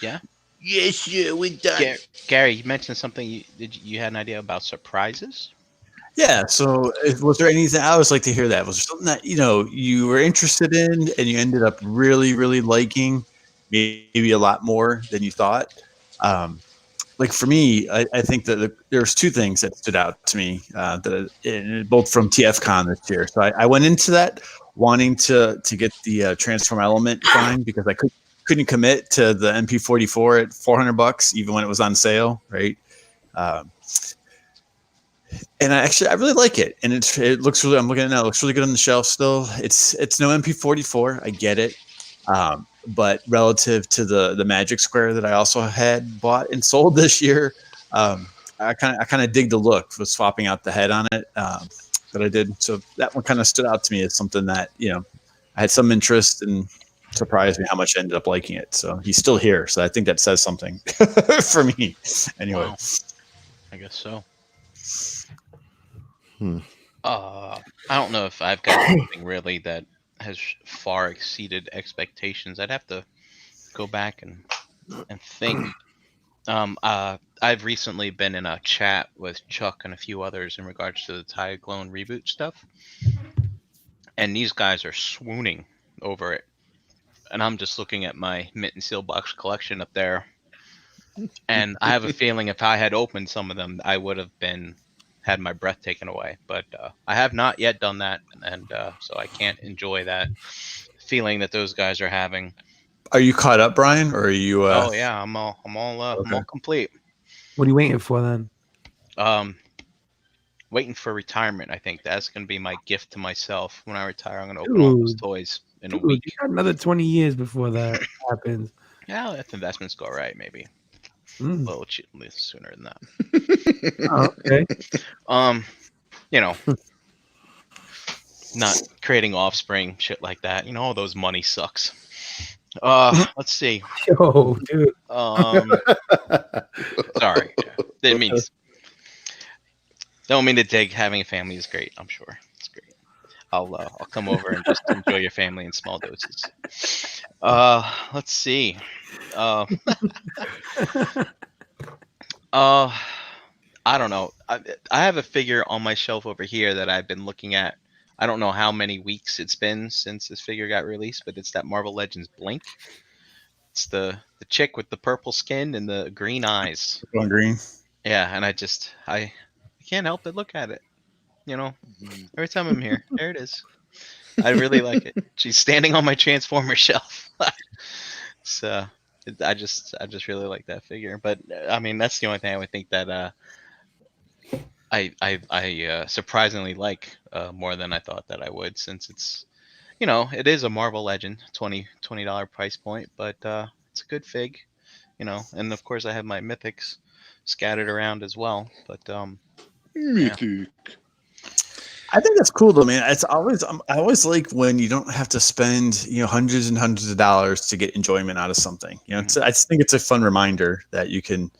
Yeah. yes, yeah, we're done. Gary, you mentioned something. You had an idea about surprises? Yeah. So, was there anything? I always like to hear that. Was there something that you were interested in and you ended up really, really liking, maybe a lot more than you thought? Like for me, I think that there's two things that stood out to me both from TFCon this year. So I went into that wanting to get the Transform Element line because I couldn't commit to the MP44 at $400 even when it was on sale, right? And I really like it, and it looks really. I'm looking at it now. It looks really good on the shelf still. It's no MP44. I get it. But relative to the Magic Square that I also had bought and sold this year, I kind of dig the look with swapping out the head on it that I did. So that one kind of stood out to me as something that I had some interest and surprised me how much I ended up liking it. So he's still here, so I think that says something for me. Anyway, Wow. I guess so. I don't know if I've got something really that has far exceeded expectations. I'd have to go back and think. I've recently been in a chat with Chuck and a few others in regards to the Tyclone reboot stuff, and these guys are swooning over it. And I'm just looking at my Mint and Seal box collection up there, and I have a feeling if I had opened some of them, I would have had my breath taken away. But I have not yet done that, and so I can't enjoy that feeling that those guys are having. Are you caught up, Brian, or are you? Oh yeah, I'm all complete. What are you waiting for then? Waiting for retirement. I think that's gonna be my gift to myself when I retire. I'm gonna open all those toys in a Dude, week. you got another 20 years before that happens. Yeah, if investments go right, maybe a Mm. little sooner than that. Oh, okay. You know, not creating offspring, shit like that. You know, all those money sucks. Let's see. Yo, dude. Sorry, didn't mean. Don't mean to dig. Having a family is great. I'm sure it's great. I'll come over and just enjoy your family in small doses. Let's see. I don't know. I have a figure on my shelf over here that I've been looking at. I don't know how many weeks it's been since this figure got released, but it's that Marvel Legends Blink. It's the chick with the purple skin and the green eyes. On green. Yeah, and I can't help but look at it. You know, every time I'm here, there it is. I really like it. She's standing on my Transformer shelf. So I just really like that figure. But I mean, that's the only thing I would think that I surprisingly like more than I thought that I would, since it's, you know, it is a Marvel Legend, $20 price point, but it's a good fig, you know. And of course, I have my mythics scattered around as well. But Mythic. I think that's cool though, man. It's always I always like when you don't have to spend hundreds and hundreds of dollars to get enjoyment out of something. I just think it's a fun reminder that you can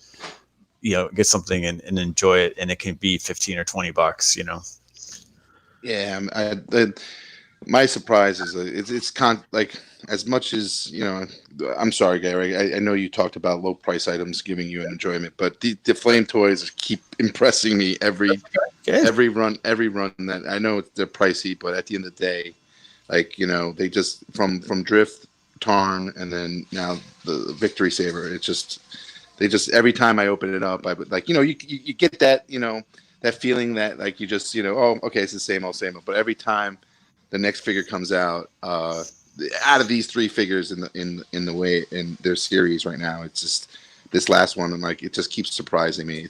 get something and enjoy it, and it can be $15 or $20. Yeah, my surprise is it's like, as much as I'm sorry, Gary. I know you talked about low price items giving you enjoyment, but the flame toys keep impressing me every run that I know they're pricey, but at the end of the day, like they just from Drift, Tarn, and then now the Victory Saber. They just every time I open it up, I would like you get that that feeling that like you just oh, okay, it's the same old, but every time the next figure comes out of these three figures in the way in their series right now, it's just this last one, and like it just keeps surprising me.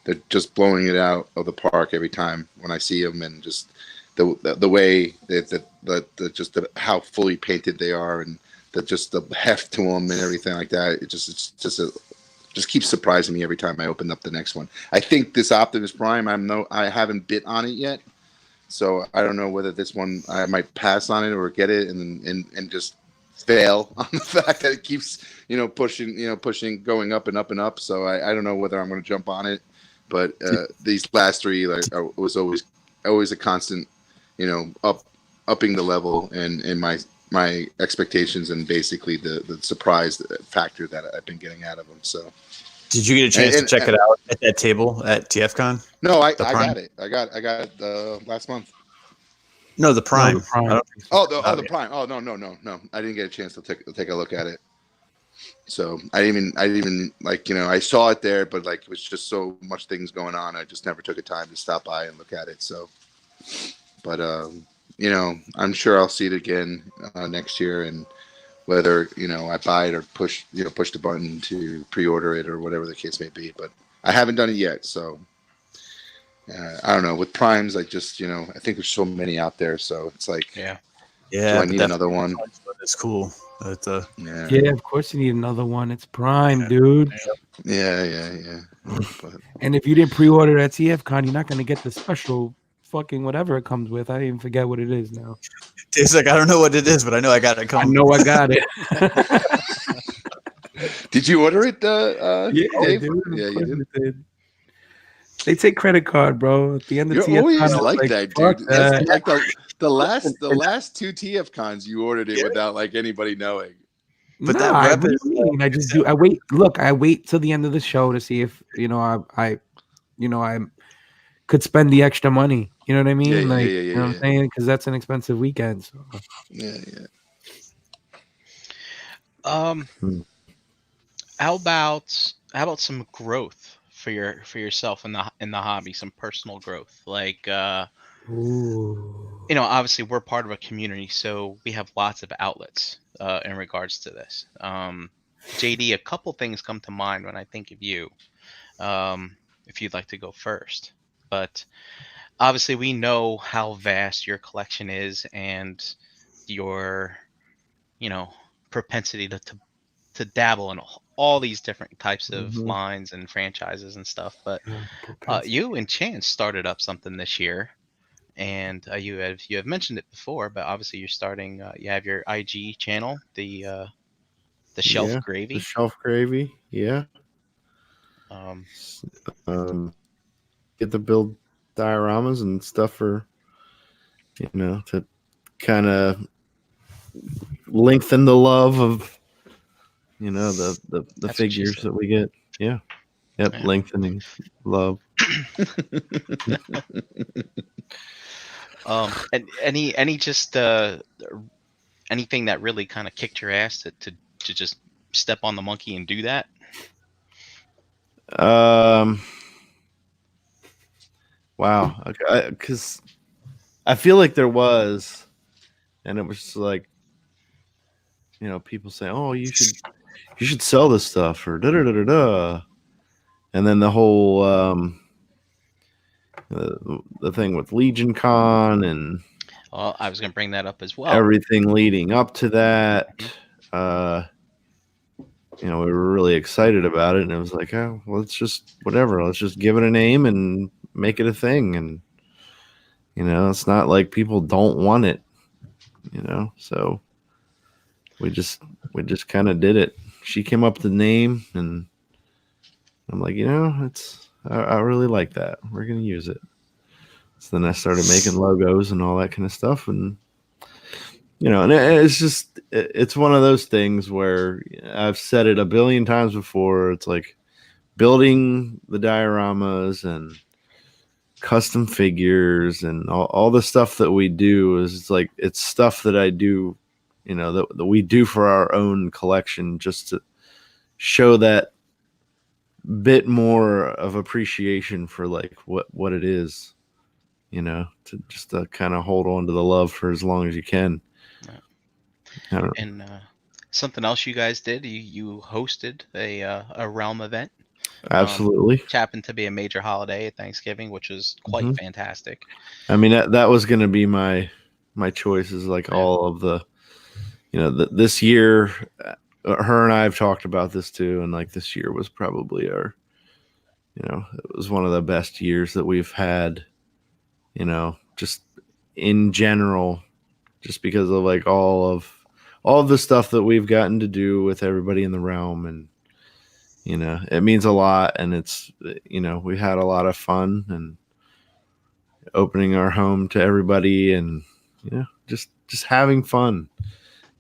They're just blowing it out of the park every time when I see them, and just the way that how fully painted they are, and the heft to them and everything like that. Just keeps surprising me every time I open up the next one. I think this Optimus Prime, I haven't bit on it yet, so I don't know whether this one I might pass on it or get it and just fail on the fact that it keeps pushing, going up and up and up. So I don't know whether I'm going to jump on it, but these last three was always a constant, upping the level and my expectations, and basically the surprise factor that I've been getting out of them. So, did you get a chance to check it out at that table at TFCon? No, I got it. I got it last month. No, the Prime. No, the Prime. The Prime. Oh, no. I didn't get a chance to take a look at it. So I didn't even like I saw it there, but like it was just so much things going on. I just never took a time to stop by and look at it. So, but I'm sure I'll see it again next year, and whether I buy it or push the button to pre-order it or whatever the case may be. But I haven't done it yet, so I don't know. With Primes, I just I think there's so many out there, so it's like do I need another one? It's cool. Yeah, of course you need another one. It's Prime, dude. Yeah. But, and if you didn't pre-order at TFCon, you're not gonna get the special fucking whatever it comes with. I even forget what it is now. It's like I don't know what it is, but I know I got it coming. I know I got it. Did you order it, Dave? Dude, yeah, you did. They take credit card, bro. At the end of You're TFCon, always like that, dude. That. Like the last two TFCons, you ordered it without like anybody knowing. But that rep is, what do you mean? I just do. I wait. Look, I wait till the end of the show to see if I could spend the extra money. You know what I mean? Yeah, you know what I'm saying? Because that's an expensive weekend. So. Yeah. How about some growth for yourself in the hobby? Some personal growth, like Ooh. obviously we're part of a community, so we have lots of outlets in regards to this. JD, a couple things come to mind when I think of you. If you'd like to go first, but obviously we know how vast your collection is and your, you know, propensity to dabble in all these different types of Mhm. lines and franchises and stuff. But Propensity. you and Chance started up something this year, and you have mentioned it before, but obviously you're starting. You have your IG channel, the Shelf Yeah, the Gravy. shelf gravy. Yeah. Um, Um, get to build dioramas and stuff for to kind of lengthen the love of the that's what she figures said. that we get. Yeah. Yep. Yeah. Lengthening love. And any just anything that really kind of kicked your ass to just step on the monkey and do that? Um. Wow. Okay. Because I feel like there was, and it was just like people say, "Oh, you should sell this stuff," or da da da da da, and then the whole the thing with Legion Con and Well, I was gonna bring that up as well. everything leading up to that. Mhm. Uh, we were really excited about it, and it was like, oh, well, let's just whatever. Let's just give it a name and make it a thing. And it's not like people don't want it. So we just kind of did it. She came up with the name, and I'm like, I really like that. We're gonna use it. So then I started making logos and all that kind of stuff, and and it's one of those things where I've said it a billion times before. It's like building the dioramas and custom figures and all the stuff that we do it's stuff that I do, that we do for our own collection, just to show that bit more of appreciation for like what it is, to just kind of hold on to the love for as long as you can. Right. I don't know. And something else you guys did, you hosted a realm event. Absolutely. Which happened to be a major holiday at Thanksgiving, which was quite Mhm. fantastic. I mean, that was going to be my choices, like Yeah. all of the, this year, her and I have talked about this too. And like this year was probably it was one of the best years that we've had, just in general, just because of like all of the stuff that we've gotten to do with everybody in the realm. And, it means a lot. And it's, we had a lot of fun and opening our home to everybody, and just having fun,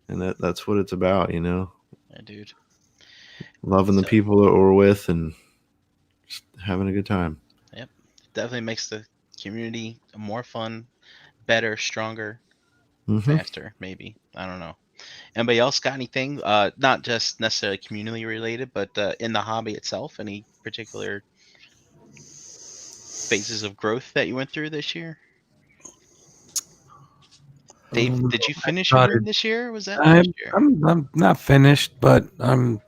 and that's what it's about, Yeah, dude. loving the So, people that we're with and just having a good time. yep, definitely makes the community more fun, better, stronger, Mm-hmm. faster. Maybe, I don't know. Anybody else got anything? Not just necessarily community related, but in the hobby itself, any particular phases of growth that you went through this year? Dave, did you finish your room started. this year? Or was that last year? I'm not finished, but I'm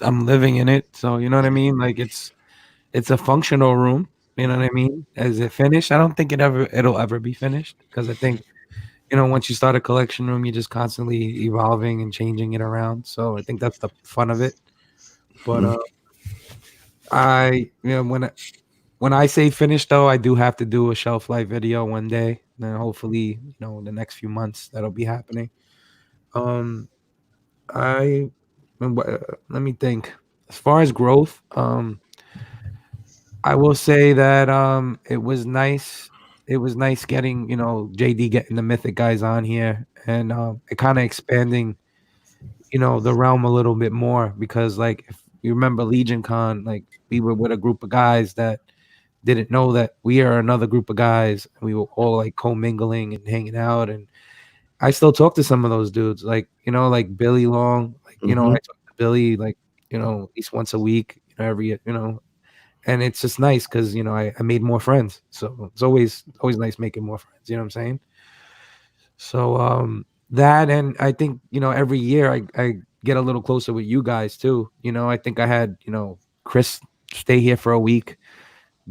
living in it. So you know what I mean? Like it's a functional room. You know what I mean? Is it finished? I don't think it'll ever be finished, because I think once you start a collection room, you're just constantly evolving and changing it around. So I think that's the fun of it. But I when I say finished, though, I do have to do a shelf life video one day. Then hopefully, in the next few months, that'll be happening. I let me think. As far as growth, I will say that it was nice. It was nice getting JD, getting the Mythic guys on here, and it kind of expanding the realm a little bit more, because like if you remember Legion Con, like we were with a group of guys that didn't know that we are another group of guys, and we were all like commingling and hanging out. And I still talk to some of those dudes, like like Billy Long, like I Mm-hmm. talk to Billy like at least once a week, every and it's just nice because I made more friends. So it's always nice making more friends. You know what I'm saying? So that, and I think every year I get a little closer with you guys too. I think I had Chris stay here for a week.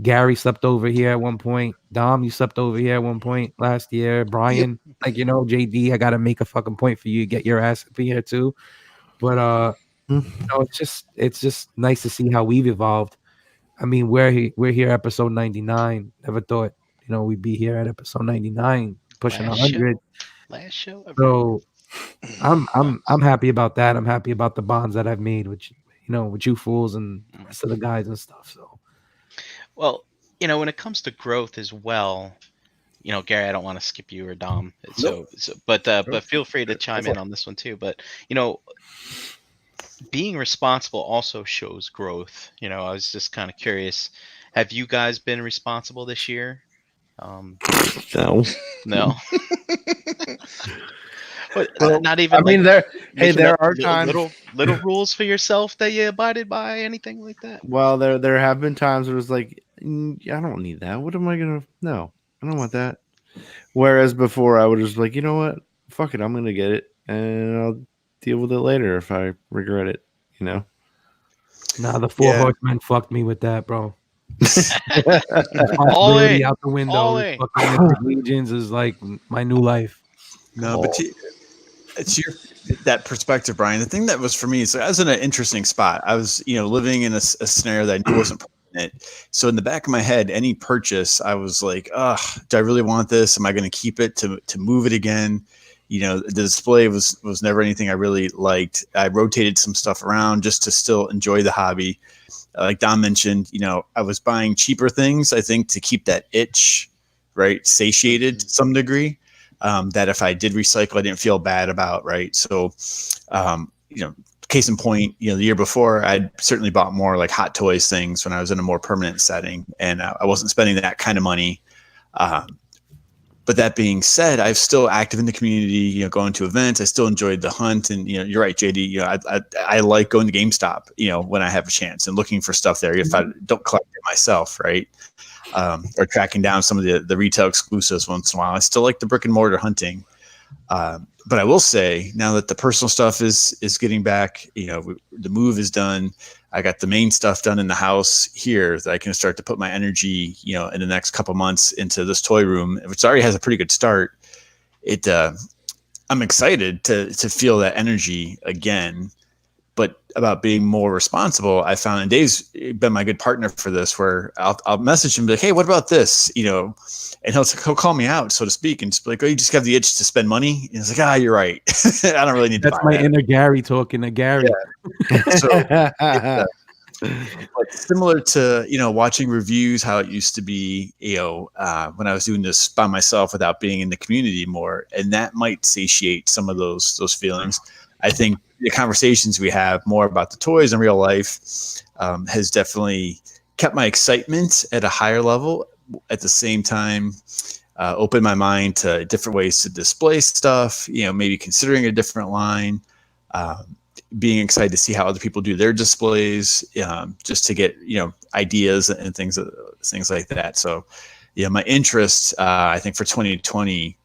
Gary slept over here at one point. Dom, you slept over here at one point last year. Brian, JD, I gotta make a fucking point for you to get your ass up here too. But it's just nice to see how we've evolved. I mean, we're here episode 99. Never thought we'd be here at episode 99, pushing 100. Last show ever. So I'm happy about that. I'm happy about the bonds that I've made with with you fools and the rest of the guys and stuff. So, well, when it comes to growth as well, Gary, I don't want to skip you or Dom. But feel free to chime in on this one too. But being responsible also shows growth. I was just kind of curious. Have you guys been responsible this year? No. Well, not even. I mean, there are times little rules for yourself that you abided by, anything like that. Well, there have been times where it's like, I don't need that. What am I gonna? No, I don't want that. Whereas before, I would just be like, you know what? Fuck it, I'm gonna get it, and I'll deal with it later if I regret it. Nah, the four horsemen fucked me with that, bro. Ollie, out the window. Fucking Legions is like my new life. No, but it's that perspective, Brian. The thing that was for me is I was in an interesting spot. I was, living in a scenario that I knew wasn't permanent. So in the back of my head, any purchase, I was like, do I really want this? Am I going to keep it to move it again? The display was never anything I really liked. I rotated some stuff around just to still enjoy the hobby. Like Don mentioned, I was buying cheaper things, I think, to keep that itch, right, satiated to some degree. That if I did recycle, I didn't feel bad about, right? So, case in point, the year before, I'd certainly bought more like Hot Toys things when I was in a more permanent setting, and I wasn't spending that kind of money. But that being said, I'm still active in the community, going to events. I still enjoyed the hunt. And, you're right, JD, I like going to GameStop, when I have a chance and looking for stuff there if I don't collect it myself, right? Or tracking down some of the retail exclusives once in a while. I still like the brick and mortar hunting. But I will say now that the personal stuff is getting back, the move is done. I got the main stuff done in the house here that I can start to put my energy, in the next couple months into this toy room, which already has a pretty good start. I'm excited to feel that energy again. But about being more responsible, I found, and Dave's been my good partner for this, where I'll message him and be like, hey, what about this? And he'll call me out, so to speak, and just be like, oh, you just have the itch to spend money? And it's like, you're right. I don't really need to buy my that. inner Gary talking to Gary. Yeah. So similar to, watching reviews, how it used to be, when I was doing this by myself without being in the community more, and that might satiate some of those feelings. I think the conversations we have more about the toys in real life has definitely kept my excitement at a higher level. At the same time, opened my mind to different ways to display stuff, maybe considering a different line, being excited to see how other people do their displays, just to get, ideas and things like that. So, my interest, I think for 2020,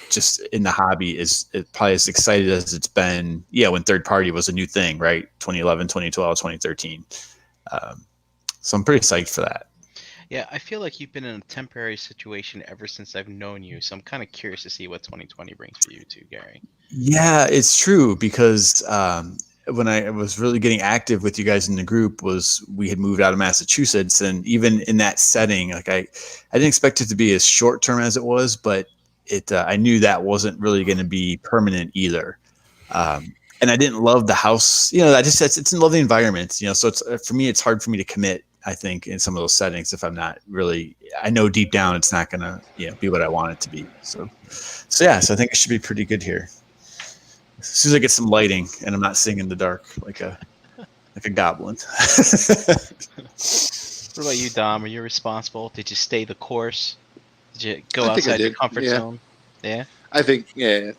just in the hobby is probably as excited as it's been, when third party was a new thing, right? 2011, 2012, 2013. So I'm pretty psyched for that. Yeah, I feel like you've been in a temporary situation ever since I've known you. So I'm kind of curious to see what 2020 brings for you too, Gary. Yeah, it's true, because when I was really getting active with you guys in the group we had moved out of Massachusetts, and even in that setting, like I didn't expect it to be as short term as it was, but I knew that wasn't really going to be permanent either. And I didn't love the house, I didn't love the environment, so it's, for me, it's hard for me to commit, I think, in some of those settings, if I'm not really, I know deep down it's not going to, be what I want it to be. So I think it should be pretty good here. As soon as I get some lighting and I'm not seeing in the dark like a goblin. What about you, Dom? Are you responsible? Did you stay the course? Did you go outside your comfort zone? Yeah. I think I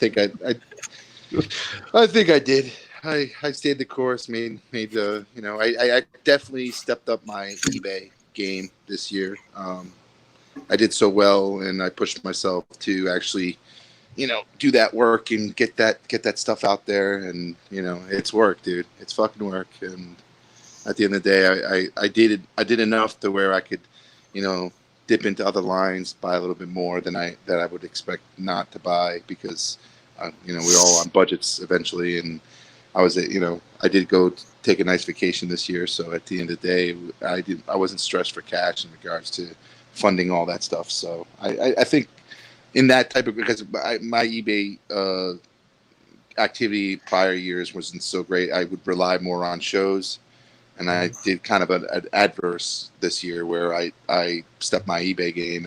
did. I stayed the course. Made I definitely stepped up my eBay game this year. I did so well, and I pushed myself to actually, do that work and get that stuff out there. And it's work, dude. It's fucking work. And at the end of the day, I did enough to where I could, dip into other lines, buy a little bit more than I would expect not to buy, because we're all on budgets eventually. And I did go take a nice vacation this year. So at the end of the day, I wasn't stressed for cash in regards to funding all that stuff. So I think in that type of, because my eBay activity prior years wasn't so great. I would rely more on shows, and I did kind of an adverse this year where I stepped my eBay game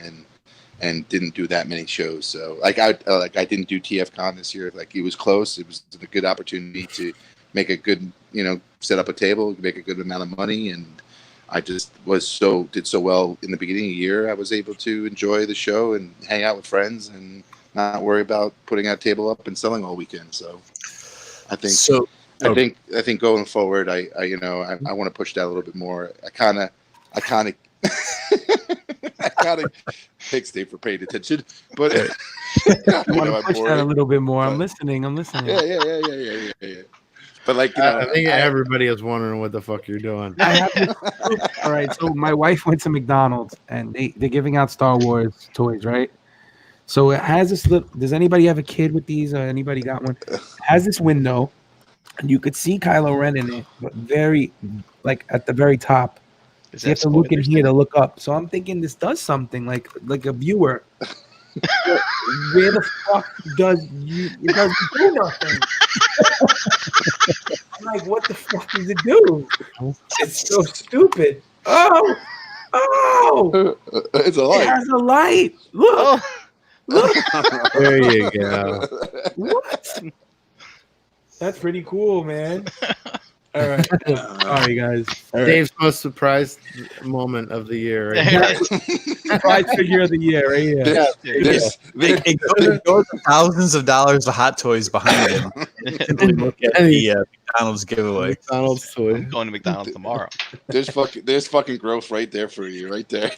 and didn't do that many shows. So I didn't do TFCon this year. Like, it was close. It was a good opportunity to make a good, set up a table, make a good amount of money. And I just did so well in the beginning of the year. I was able to enjoy the show and hang out with friends and not worry about putting a table up and selling all weekend. So I think going forward, I want to push that a little bit more. I kind of thanks, Dave, for paying attention. But I want to push that a little bit more. I'm listening. Yeah. But I think everybody is wondering what the fuck you're doing. I have this all right. So my wife went to McDonald's, and they're giving out Star Wars toys, right? So it has this little. Does anybody have a kid with these? Or anybody got one? It has this window, and you could see Kylo Ren in it, but very, like, at the very top. You have to look in here to look up. So I'm thinking this does something like a viewer. Where the fuck it doesn't do nothing? I'm like, what the fuck does it do? It's so stupid. Oh, it's a light. It has a light. Look. There you go. What? That's pretty cool, man. All right. Sorry, guys. Dave's most surprised moment of the year. Right? Surprise figure of the year, right here. Ignore the thousands of dollars of Hot Toys behind him. Simply look at the McDonald's giveaway. McDonald's toy. I'm going to McDonald's tomorrow. There's fucking growth right there for you, right there.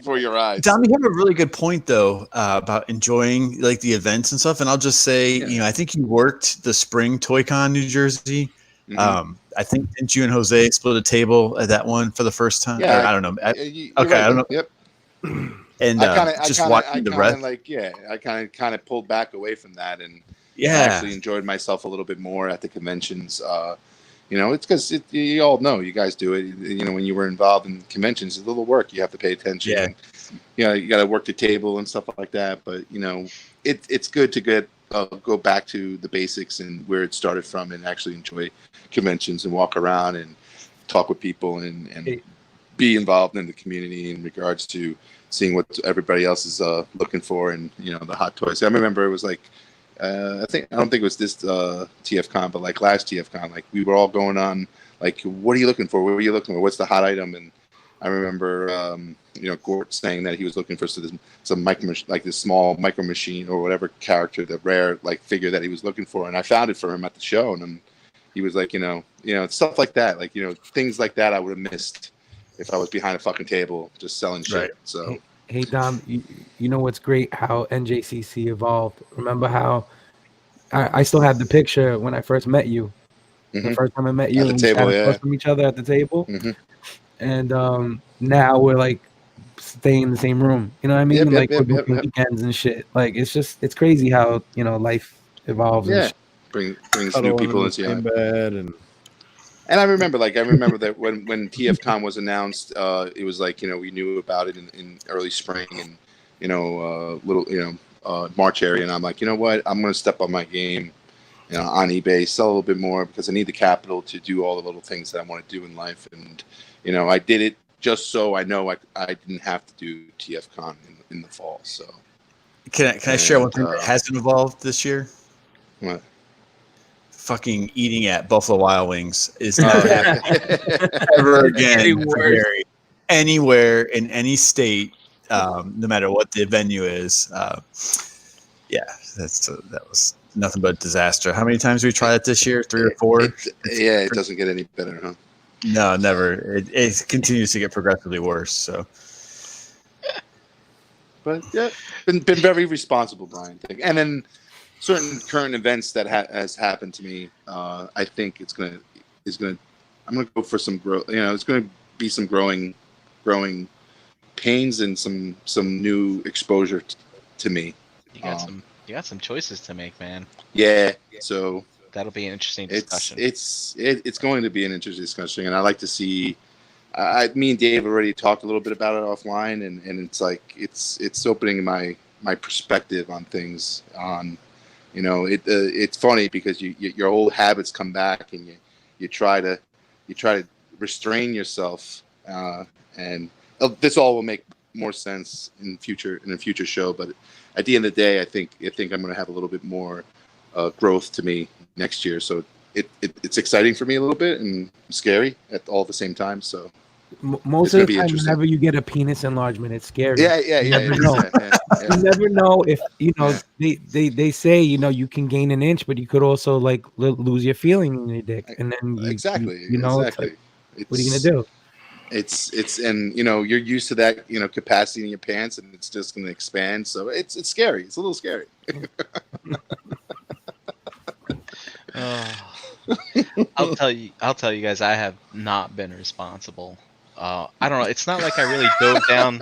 For your eyes. Dom, you have a really good point though, about enjoying like the events and stuff. And I'll just say, I think you worked the spring ToyCon New Jersey. Mm-hmm. I think didn't you and Jose split a table at that one for the first time? Yeah, I don't know. Right, I don't know. Yep. And watching the rest. I kind of pulled back away from that, and I actually enjoyed myself a little bit more at the conventions. It's because you all know, you guys do it. When you were involved in conventions, it's a little work. You have to pay attention. Yeah. And, you got to work the table and stuff like that. But it's good to go back to the basics and where it started from, and actually enjoy conventions and walk around and talk with people and be involved in the community in regards to seeing what everybody else is looking for, and the hot toys. I remember it was like I don't think it was this TFCon, but like last TFCon, like we were all going on like, what are you looking for? What are you looking for? What's the hot item? And I remember Gort saying that he was looking for some micro, like this small micro machine or whatever character, the rare like figure that he was looking for, and I found it for him at the show, and he was like, stuff like that, like things like that I would have missed if I was behind a fucking table just selling shit. Right. So hey Dom, you know what's great? How NJCC evolved. Remember how I still have the picture when I first met you. Mm-hmm. The first time I met you, at the table, across from each other at the table. Mm-hmm. And now we're like staying in the same room. You know what I mean? Yep. Weekends and shit. Like, it's crazy how life evolves. Yeah, brings new people into your bed. And I remember that when TFCon was announced, it was like we knew about it in early spring and March area, and I'm like, you know what, I'm gonna step on my game, on eBay, sell a little bit more because I need the capital to do all the little things that I want to do in life. And I did it just so I know I didn't have to do TFCon in the fall. So can I share one thing that hasn't evolved this year? What? Fucking eating at Buffalo Wild Wings is not happening ever again. Anywhere in any state, no matter what the venue is. That was nothing but disaster. How many times did we try it this year? 3 or 4? It doesn't get any better, huh? No, never. It continues to get progressively worse. So But yeah, been very responsible, Brian. And then certain current events that has happened to me, I think I'm gonna go for some growth. It's gonna be some growing pains and some new exposure to me. You got some choices to make, man. Yeah, so That'll be an interesting discussion. it's going to be an interesting discussion, and I like to see. Me and Dave already talked a little bit about it offline, and it's like it's opening my perspective on things. It's funny because your old habits come back, and you try to restrain yourself, and this all will make more sense in a future show. But at the end of the day, I think I'm going to have a little bit more growth to me next year. So it's exciting for me a little bit and scary at all the same time. So most of the time, whenever you get a penis enlargement, it's scary. Yeah. You never know if they say you can gain an inch, but you could also like lose your feeling in your dick, and then exactly. It's like, what are you gonna do? It's and you're used to that capacity in your pants, and it's just going to expand. So it's scary. It's a little scary. I'll tell you guys, I have not been responsible. I don't know. It's not like I really dove down.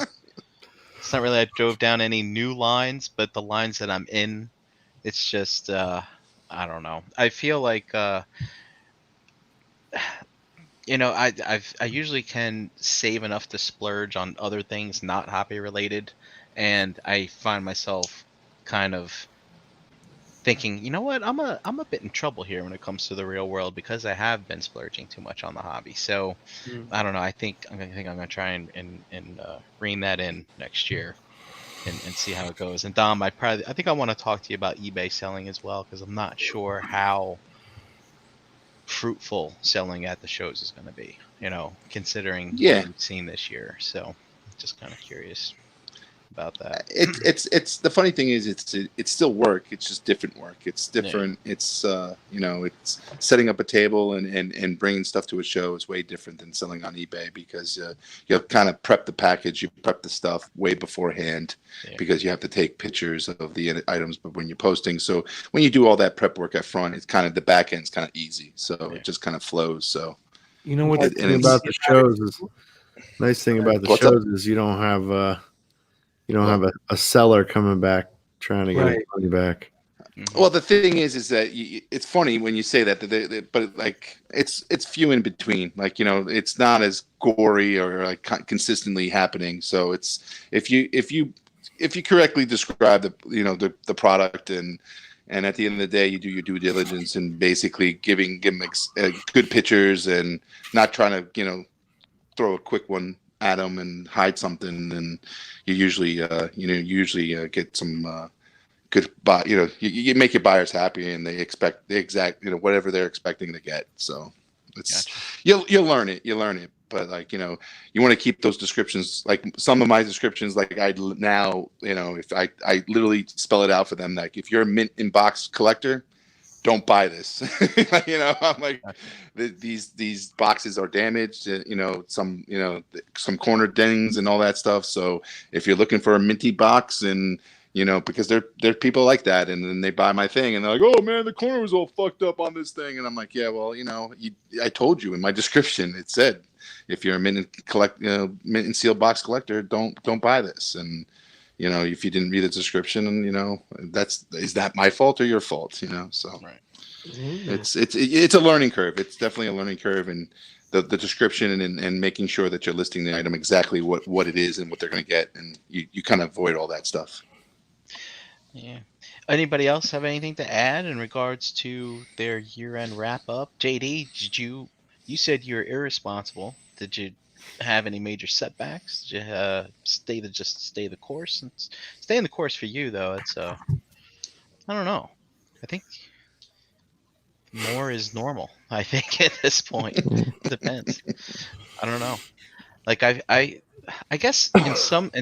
It's not really I drove down any new lines, but the lines that I'm in, it's just I don't know. I feel like I usually can save enough to splurge on other things not hobby related, and I find myself kind of thinking, you know what, I'm a bit in trouble here when it comes to the real world because I have been splurging too much on the hobby. So I don't know. I think I'm gonna try and rein that in next year and see how it goes. And Dom, I think I want to talk to you about eBay selling as well because I'm not sure how fruitful selling at the shows is going to be. Considering what we've seen this year. So just kind of curious about that. It's the funny thing is it's still work. It's just different work. It's different. Yeah. It's it's setting up a table and bringing stuff to a show is way different than selling on eBay because you kind of prep the package, you prep the stuff way beforehand because you have to take pictures of the items, but when you're posting, so when you do all that prep work up front, it's kind of the back end's kind of easy, so it just kind of flows. So what's about the shows is nice thing about the shows is you don't have have a seller coming back trying to get his money back. Well, the thing is that it's funny when you say that, but like it's few in between. Like it's not as gory or like consistently happening. So it's if you correctly describe the product and at the end of the day you do your due diligence and basically giving good pictures and not trying to throw a quick one at them and hide something, and you usually get some good buy. You make your buyers happy and they expect the exact whatever they're expecting to get. So it's you'll learn it, but like you want to keep those descriptions. Like some of my descriptions, like I now if I literally spell it out for them, like if you're a mint in box collector, don't buy this. I'm like, these boxes are damaged, some corner dings and all that stuff. So if you're looking for a minty box and, because there's people like that and then they buy my thing and they're like, oh man, the corner was all fucked up on this thing. And I'm like, yeah, well, I told you in my description, it said, if you're a mint and seal box collector, don't buy this. And, if you didn't read the description, and is that my fault or your fault? So right. It's a learning curve. It's definitely a learning curve, and the description and making sure that you're listing the item exactly what it is and what they're going to get, and you kind of avoid all that stuff. Yeah. Anybody else have anything to add in regards to their year-end wrap up? JD, you said you're irresponsible. Did you have any major setbacks? Did you stay the course? And stay in the course for you though. It's I don't know. I think more is normal. I think at this point, it depends. I don't know. Like I guess in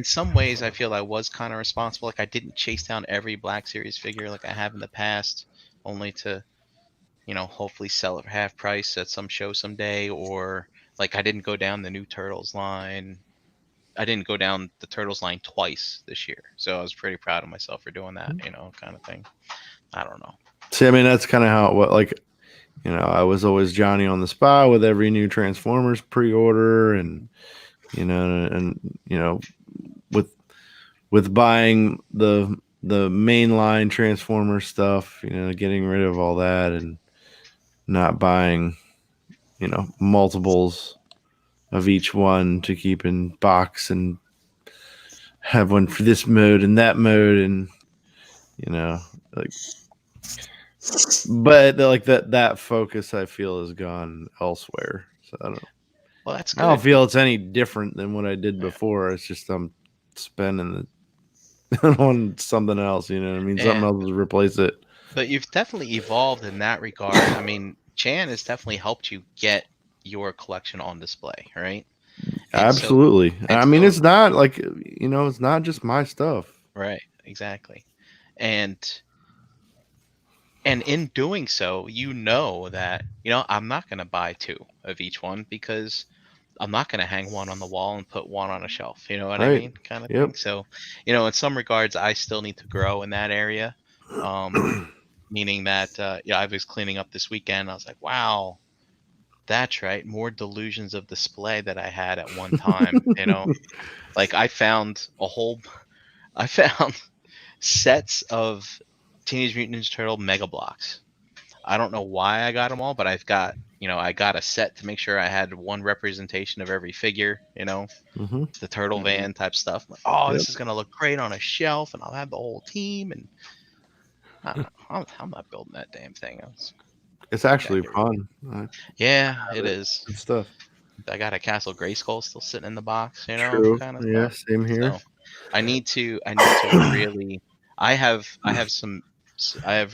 some ways I feel I was kind of responsible. Like I didn't chase down every Black Series figure like I have in the past, only to hopefully sell it for half price at some show someday, or Like I didn't go down the new Turtles line. I didn't go down the Turtles line twice this year, so I was pretty proud of myself for doing that. Kind of thing. I don't know. See, I mean, that's kind of how it was. Like, I was always Johnny on the spot with every new Transformers pre-order, and with buying the mainline Transformer stuff, getting rid of all that and not buying, multiples of each one to keep in box and have one for this mode and that mode, and like, but like that focus I feel has gone elsewhere. So I don't know. Well, that's good. I don't feel it's any different than what I did before. It's just I'm spending on something else. You know what I mean? Something else to replace it. But you've definitely evolved in that regard. I mean, Chan has definitely helped you get your collection on display, right? Absolutely. I mean, it's not like, it's not just my stuff. Right. Exactly. And in doing so, that, I'm not going to buy 2 of each one because I'm not going to hang one on the wall and put one on a shelf. You know what I mean? Kind of thing. So, in some regards, I still need to grow in that area. Meaning that, I was cleaning up this weekend. I was like, wow, that's right. More delusions of display that I had at one time. Like I found sets of Teenage Mutant Ninja Turtle Mega Blocks. I don't know why I got them all, but I got a set to make sure I had one representation of every figure, the Turtle Van type stuff. I'm like, this is going to look great on a shelf and I'll have the whole team. And I don't know, I'm not building that damn thing. It's actually fun. Yeah, it is. Good stuff. I got a Castle Grayskull still sitting in the box, True. kind of yeah, stuff. Same here. So I need to really. I have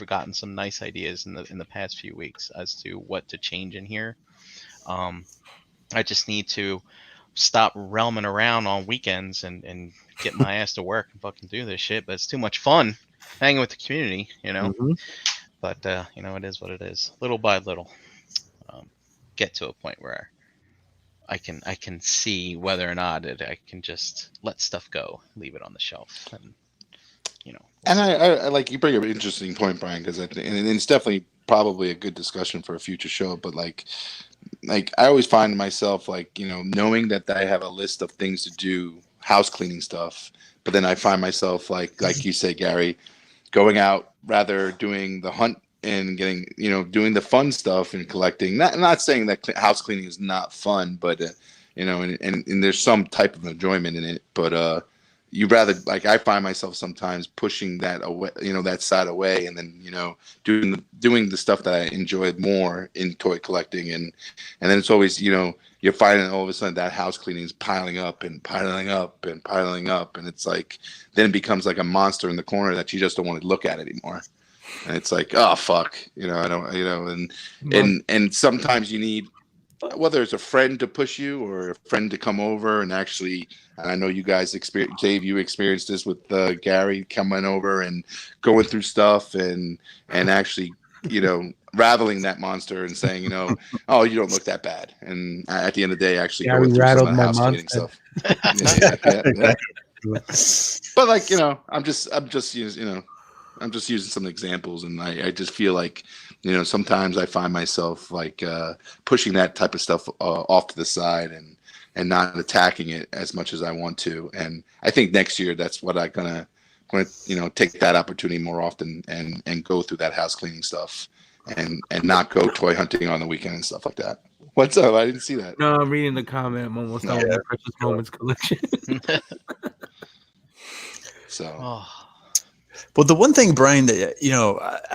gotten some nice ideas in the past few weeks as to what to change in here. I just need to stop realming around on weekends and get my ass to work and fucking do this shit. But it's too much fun hanging with the community, But it is what it is. Little by little, get to a point where I can see whether or not I can just let stuff go, leave it on the shelf, and And I like, you bring up an interesting point, Brian, because and it's definitely probably a good discussion for a future show. But like I always find myself knowing that I have a list of things to do, house cleaning stuff, but then I find myself like you say, Gary, going out rather doing the hunt and getting doing the fun stuff and collecting. Not saying that house cleaning is not fun, but and there's some type of enjoyment in it, but you rather, like, I find myself sometimes pushing that away, that side away, and then doing the stuff that I enjoyed more in toy collecting, and then it's always you're finding all of a sudden that house cleaning is piling up and piling up and piling up, and it's like then it becomes like a monster in the corner that you just don't want to look at anymore, and it's like, oh fuck, I don't, and sometimes you need, whether it's a friend to push you or a friend to come over and actually, and I know you guys Dave, you experienced this with Gary coming over and going through stuff and actually, rattling that monster and saying, oh, you don't look that bad. And at the end of the day, actually going through some of the house cleaning stuff. Yeah. But like, I'm just using some examples, and I just feel like, sometimes I find myself like pushing that type of stuff off to the side and not attacking it as much as I want to. And I think next year that's what I'm gonna take that opportunity more often and go through that house cleaning stuff and not go toy hunting on the weekend and stuff like that. What's up? I didn't see that. No, I'm reading the comment. I'm almost done with the Precious Moments collection. So. Well, the one thing, Brian, that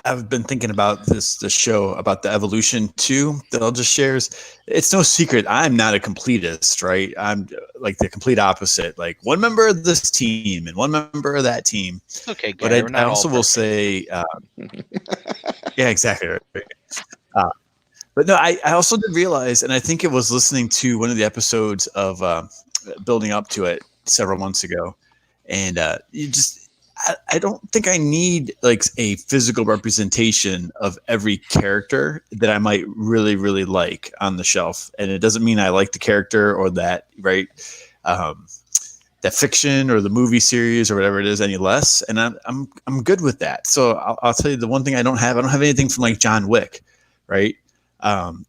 I've been thinking about the show about the evolution too, that I'll just share is, it's no secret I'm not a completist, right? I'm like the complete opposite, like one member of this team and one member of that team. Okay, Gary, but I also will say, yeah, exactly. Right. But no, I also did realize, and I think it was listening to one of the episodes of building up to it several months ago, and I don't think I need like a physical representation of every character that I might really, really like on the shelf. And it doesn't mean I like the character or that, right? That fiction or the movie series or whatever it is any less. And I'm good with that. So I'll tell you the one thing I don't have anything from like John Wick, right?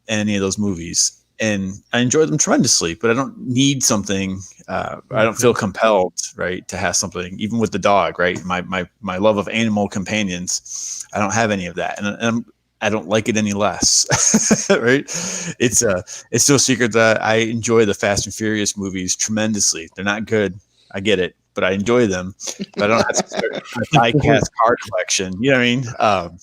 Any of those movies. And I enjoy them tremendously, but I don't need something. I don't feel compelled, right, to have something. Even with the dog, right? My love of animal companions, I don't have any of that, and I don't like it any less, right? It's no secret that I enjoy the Fast and Furious movies tremendously. They're not good, I get it, but I enjoy them. But I don't have to start a die-cast card collection. You know what I mean?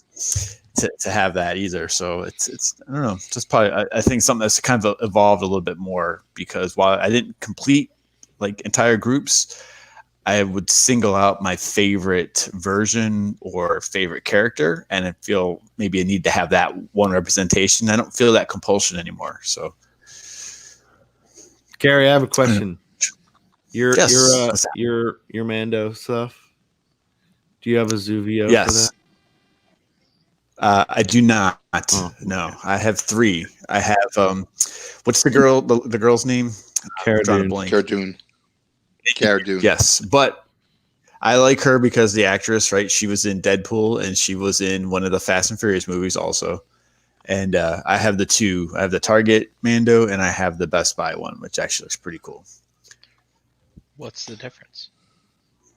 To have that either. So it's I don't know, just probably I think something that's kind of evolved a little bit more, because while I didn't complete like entire groups, I would single out my favorite version or favorite character, and I feel maybe I need to have that one representation. I don't feel that compulsion anymore. So Gary, I have a question. Your Yes. your Mando stuff. Do you have a Zuvio for Yes. that? I do not. Oh, No, I have 3. I have what's the girl's name? Cara I'm drawing a Dune. blank. Cara Dune. Yes, but I like her because the actress, right? She was in Deadpool and she was in one of the Fast and Furious movies also. And I have the 2. I have the Target Mando and I have the Best Buy one, which actually looks pretty cool. What's the difference?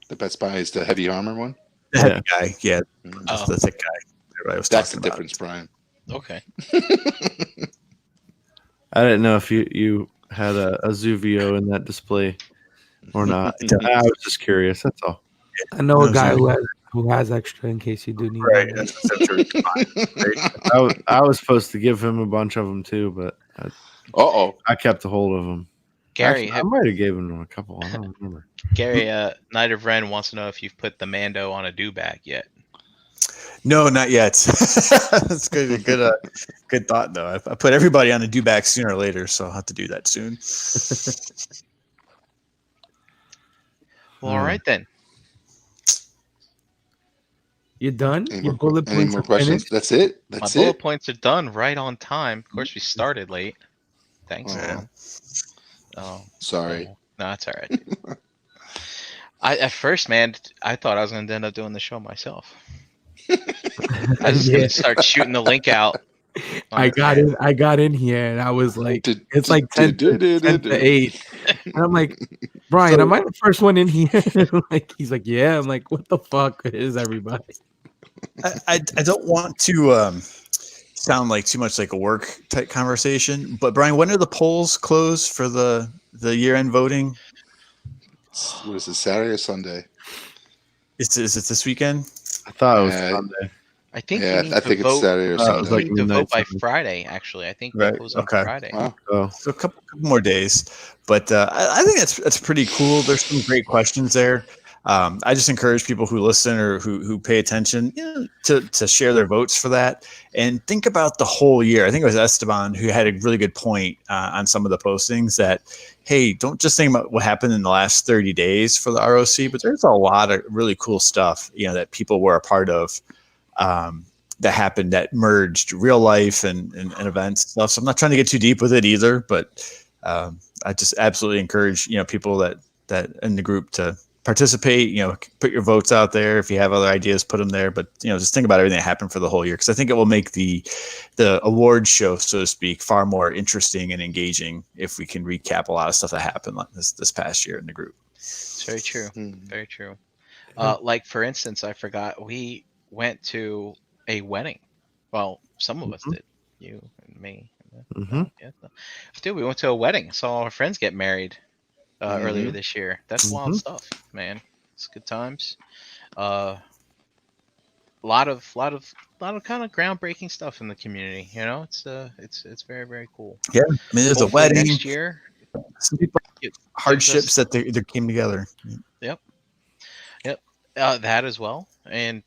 The Best Buy is the heavy armor one. The heavy guy, yeah, Oh. the thick guy. Everybody was That's the talking about. difference, Brian. Okay. I didn't know if you had a Zuvio in that display or not. I was just curious. That's all. I know No, a guy sorry. who has extra in case you do need Right, one. that's what I'm sure. I was supposed to give him a bunch of them too, but Uh-oh. I kept a hold of them. Gary, Actually, I might have given him a couple. I don't remember. Gary, Knight of Ren wants to know if you've put the Mando on a do-bag yet. No, not yet. That's good. Good thought though. I put everybody on a do back sooner or later, so I'll have to do that soon. Well, all right then. You done? Any Your more, bullet any points more are questions? finished? That's it? My That's bullet it? points are done right on time. Of course, we started late. Thanks, Oh. man. Oh, Sorry. oh. No, it's all right. At first, man, I thought I was going to end up doing the show myself. I was just going to start shooting the link out. I got in here and I was like, it's like 10 to 8. And I'm like, Brian, am I the first one in here? Like, he's like, yeah. I'm like, what the fuck is everybody? I don't want to sound like too much like a work type conversation, but Brian, when are the polls closed for the year end voting? What is it, Saturday or Sunday? Is it this weekend? I thought it was Yeah. Sunday. I think Yeah, you I need think to it's vote. Saturday or it was Sunday. like You need to vote by midnight. Friday, actually. I think Right, they close on okay. Friday. Wow. Oh, So a couple more days, but I think that's pretty cool. There's some great questions there. I just encourage people who listen or who pay attention, to share their votes for that and think about the whole year. I think it was Esteban who had a really good point on some of the postings that, hey, don't just think about what happened in the last 30 days for the ROC, but there's a lot of really cool stuff, that people were a part of. That happened, that merged real life and events and stuff. So I'm not trying to get too deep with it either, but I just absolutely encourage, people that in the group to participate, put your votes out there. If you have other ideas, put them there, but just think about everything that happened for the whole year. Cause I think it will make the award show, so to speak, far more interesting and engaging if we can recap a lot of stuff that happened this past year in the group. It's very true. Hmm. Very true. Like, for instance, I forgot we went to a wedding. Well, some of us did. You and me. Mhm. Yeah. Dude, we went to a wedding. Saw our friends get married earlier this year. That's wild stuff, man. It's good times. A lot of kind of groundbreaking stuff in the community. It's very, very cool. Yeah, I mean, there's a Hopefully wedding. next year. Some people hardships that they came together. Yep. That as well, and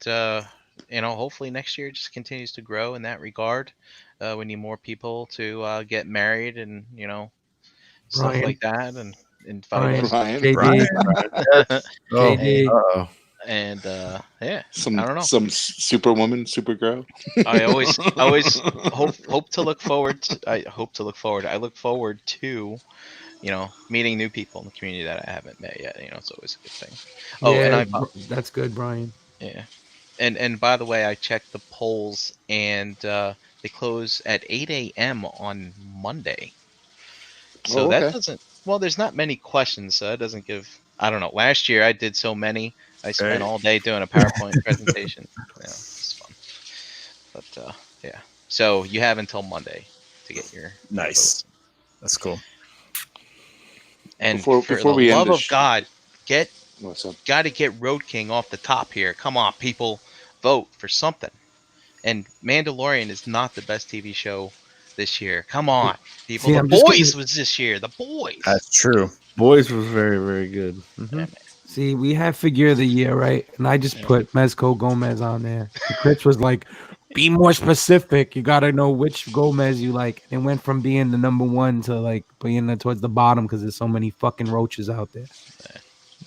hopefully next year just continues to grow in that regard. We need more people to get married and stuff Brian. like that, and invite Brian. us. Brian. JD. Oh, JD. Uh-oh. And yeah, Some I don't know. superwoman, supergirl. I always hope to look forward. I hope to look forward. I look forward to meeting new people in the community that I haven't met yet. It's always a good thing. Oh, and Yeah, I that's good, Brian. yeah, and by the way, I checked the polls, and they close at 8 a.m. on Monday. So Oh, that okay. doesn't. Well, there's not many questions, so that doesn't give. I don't know. Last year I did so many. I spent Right. all day doing a PowerPoint presentation. It's fun. But yeah. So you have until Monday to get your Nice. votes. That's cool. And Before for the we end love the of God, what's up? got to get Road King off the top here. Come on, people, vote for something. And Mandalorian is not the best TV show this year. Come on, people. See, The I'm just Boys gonna- was this year. The Boys. That's true. Boys was very, very good. Yeah, Mhm. man. See, we have figure of the year, right? And I just Yeah. put Mezco Gomez on there. And Chris was like, be more specific. You got to know which Gomez you like. And it went from being the number one to like being towards the bottom because there's so many fucking roaches out there.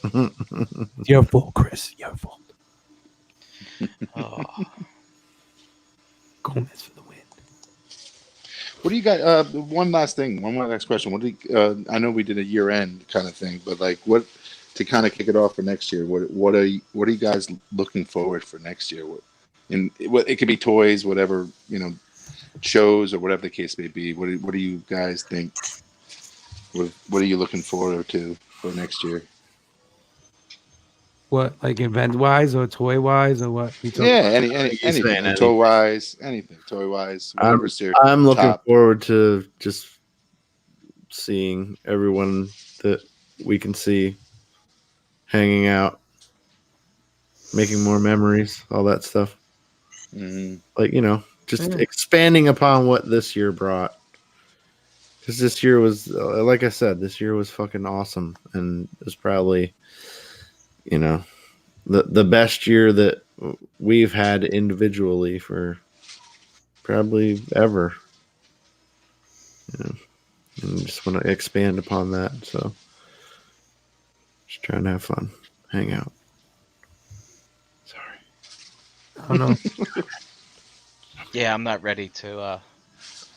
It's your fault, Chris. Your fault. Oh. Gomez for the win. What do you got? One last thing. One more last question. What do you, I know we did a year end kind of thing, but like, what to kind of kick it off for next year? What are you guys looking forward for next year? What it could be toys, whatever shows or whatever the case may be. What do you guys think? What are you looking forward to for next year? What, like event wise or toy wise or what? You talking Yeah, about? anything, saying toy wise, anything, toy wise, whatever's there. I'm looking top. forward to just seeing everyone that we can see hanging out, making more memories, all that stuff. Mhm. Like, just Yeah. expanding upon what this year brought. Because this year was, like I said, this year was fucking awesome. And it was probably, the best year that we've had individually for probably ever. And just want to expand upon that. So just trying to have fun, hang out. Sorry. I don't know. Yeah, I'm not ready to. I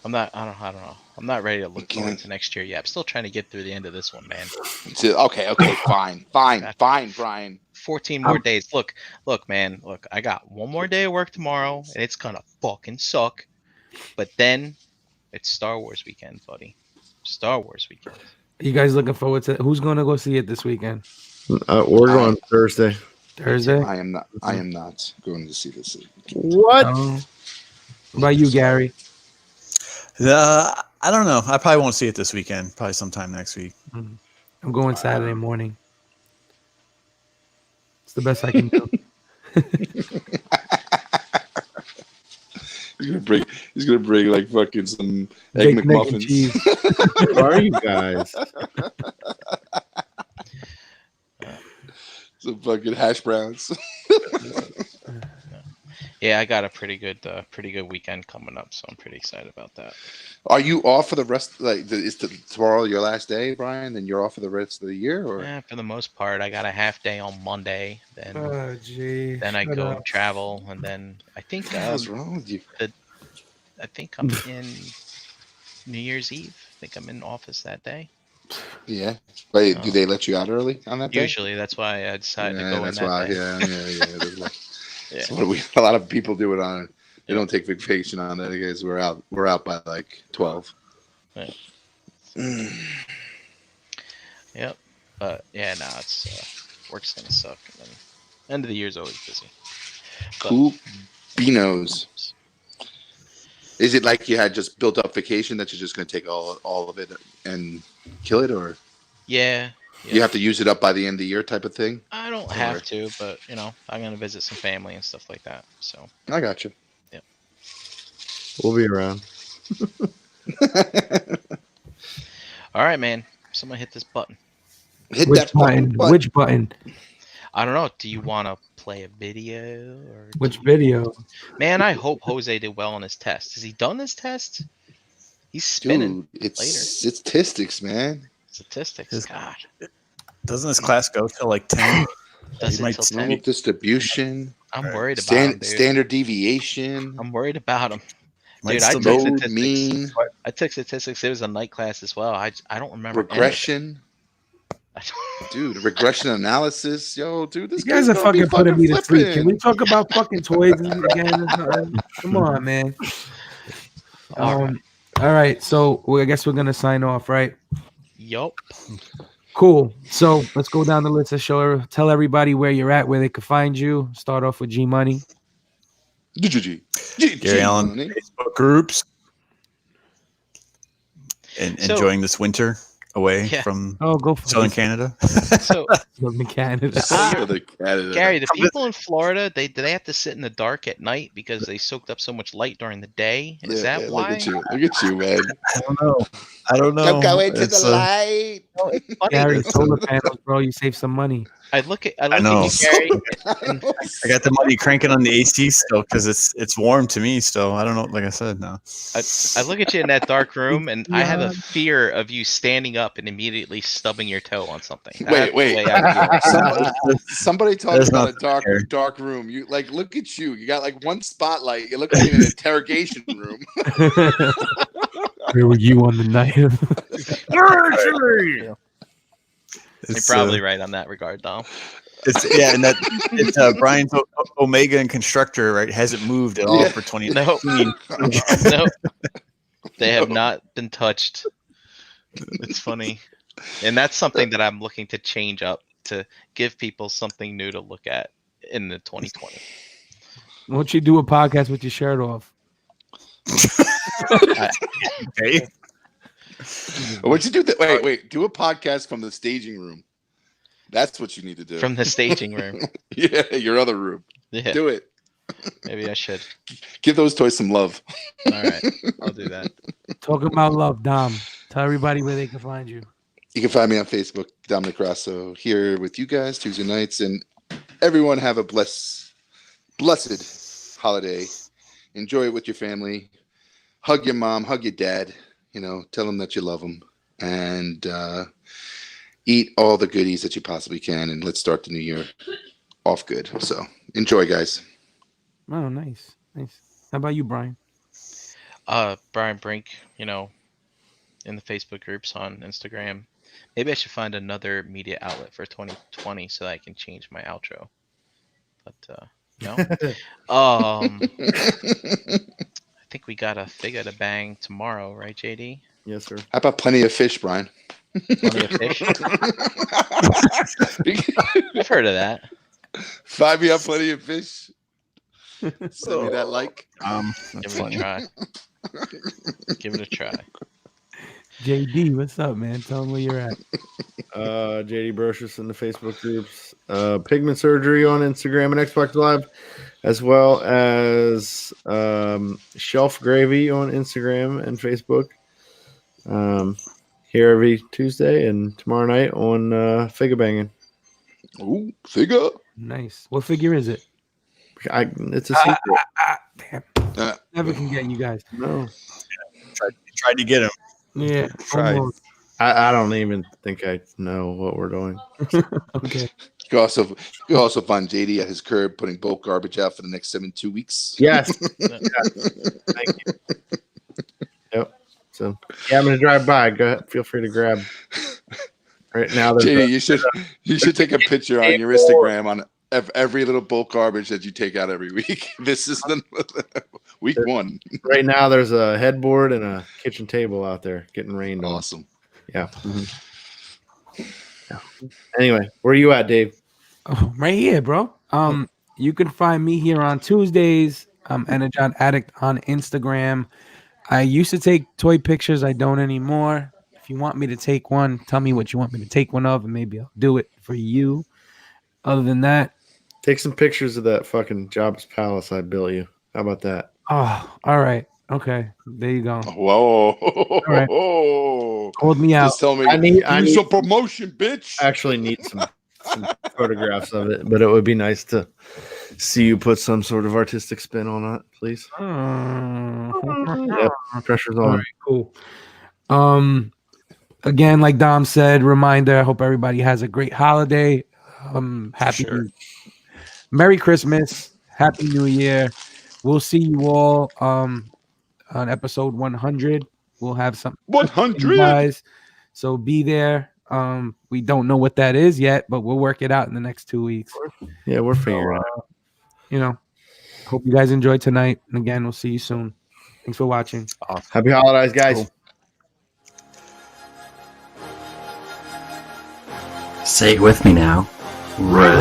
don't know. I'm not ready to look forward to next year yet. I'm still trying to get through the end of this one, man. Okay, fine, Brian. 14 more days. Look, man. Look, I got one more day of work tomorrow, and it's gonna fucking suck. But then it's Star Wars weekend, buddy. Star Wars weekend. You guys looking forward to who's going to go see it this weekend? We're going Thursday. Thursday? I am not going to see this. What? What about you, Gary? I don't know. I probably won't see it this weekend. Probably sometime next week. I'm going Saturday morning. It's the best I can do. He's gonna bring like fucking some Bacon, egg egg, and McMuffins. cheese. Who are you guys? Some fucking hash browns. Yeah, I got a pretty good weekend coming up, so I'm pretty excited about that. Are you off for the rest? Is tomorrow your last day, Brian? Then you're off for the rest of the year, or? Yeah, for the most part, I got a half day on Monday. Then Oh, gee. then I shut go up. travel, and then I think What's wrong with you? I think I'm in New Year's Eve. I think I'm in office that day. Yeah. Wait, do they let you out early on that day? Usually, that's why I decided to go in that's that why. day. Yeah. That's why. Yeah. So a lot of people do it on. They don't take vacation on that because we're out by like 12. Yeah. Yep. But yeah, no, it's work's gonna suck. And then end of the year's always busy. But, Cool beanos. Is it like you had just built up vacation that you're just going to take all of it and kill it, or yeah. you have to use it up by the end of the year type of thing? I don't have to, but I'm gonna visit some family and stuff like that. So I got you. Yeah. We'll be around. All right, man. Someone hit this button. Hit Which that button? button. Which button? I don't know. Do you want to play a video or Which video? Man, I hope Jose did well on his test. Has he done his test? He's spinning. Dude, it's statistics, man. Statistics. His- God. Doesn't this class go till like 10? Does You it might till see- 10? Normal distribution. I'm worried about him, dude. Standard deviation. I'm worried about him. Might Dude, I still took be- Mode statistics. mean. I took statistics. It was a night class as well. I don't remember anything. Regression. Dude, regression analysis. Yo, dude, this You guys guy's are gonna be fucking putting me to sleep. Can we flipping. talk about fucking toys again? Or something? Come on, man. All All right. So I guess we're gonna sign off, right? Yup. Cool. So let's go down the list and tell everybody where you're at, where they can find you. Start off with G Money. Gary Allen Money. Facebook groups and So- enjoying this winter away Yeah. from Oh, go for Southern it. Canada. So, Southern Canada. Southern Canada. Gary, the people in Florida, do they have to sit in the dark at night because they soaked up so much light during the day? Is that Look why? at you. Look at you, man. I don't know. Don't go into It's, the light. No, it's funny. Gary, It's- solar panels, bro. You save some money. I look at know. you, Gary. I got the money cranking on the AC still because it's warm to me still. I don't know. Like I said, no. I look at you in that dark room, and I have a Yeah. fear of you standing up and immediately stubbing your toe on something. That's Wait. the way I feel. Somebody talked There's about a nothing dark room. You like look at you. You got like one spotlight. You look like in an interrogation room. Where were you on the night? You're It's, probably right on that regard, Dom. It's and that it's Brian's Omega and Constructor, right? Hasn't moved at all Yeah. for 20. No, no, they have not been touched. It's funny, and that's something that I'm looking to change up to give people something new to look at in the 2020. Why don't you do a podcast with your shirt off? Okay. What'd you do? Wait. Do a podcast from the staging room. That's what you need to do. From the staging room. yeah, your other room. Yeah, Do it. maybe I should. Give those toys some love. All right, I'll do that. Talking about love, Dom. Tell everybody where they can find you. You can find me on Facebook, Dominic Grasso, here with you guys Tuesday nights, and everyone have a blessed holiday. Enjoy it with your family. Hug your mom, hug your dad. You know, tell them that you love them, and eat all the goodies that you possibly can. And let's start the new year off good. So enjoy, guys. Oh, nice. How about you, Brian? Brian Brink, in the Facebook groups on Instagram. Maybe I should find another media outlet for 2020 so that I can change my outro. But no. I think we got a figure to bang tomorrow, right, JD? Yes, sir. How about plenty of fish, Brian? Plenty of fish. I've heard of that. Find me up plenty of fish. Send me that like. That's Give it funny. a try. Give it a try. JD, what's up, man? Tell them where you're at. JD Brocious in the Facebook groups, Pigment Surgery on Instagram and Xbox Live, as well as Shelf Gravy on Instagram and Facebook. Here every Tuesday and tomorrow night on Figure Banging. Ooh, figure. Nice. What figure is it? It's a secret. Damn. Uh, Never can get you guys. No, Tried to get him. Yeah. Tried. almost. I don't even think I know what we're doing. Okay. You can also find JD at his curb putting bulk garbage out for the next 2 weeks. Yes. Thank you. Yep. So yeah, I'm gonna drive by. Go ahead. Feel free to grab. Right now, JD, you should take a picture on your Instagram on every little bulk garbage that you take out every week. This is the week one. right now there's a headboard and a kitchen table out there getting rained on. Awesome. Yeah. Yeah. Anyway, where are you at, Dave? Oh, right here, bro. You can find me here on Tuesdays. I'm Energon Addict on Instagram. I used to take toy pictures. I don't anymore. If you want me to take one, tell me what you want me to take one of, and maybe I'll do it for you. Other than that, Take some pictures of that fucking Jobs Palace I built you. How about that? oh, all right. Okay, there you go. Whoa. right. Hold me out. Just tell me. I need some promotion, bitch. actually need some photographs of it, but it would be nice to see you put some sort of artistic spin on it, please. Yep, pressure's All on. right, cool. Again, like Dom said, reminder, I hope everybody has a great holiday. Happy Sure. Merry Christmas, Happy New Year. We'll see you all on episode 100. We'll have some 100. guys, so be there. We don't know what that is yet, but we'll work it out in the next 2 weeks. Yeah, we're figuring it out. You know, hope you guys enjoyed tonight. And again, we'll see you soon. Thanks for watching. Happy holidays, guys. Cool. Say it with me now. Red.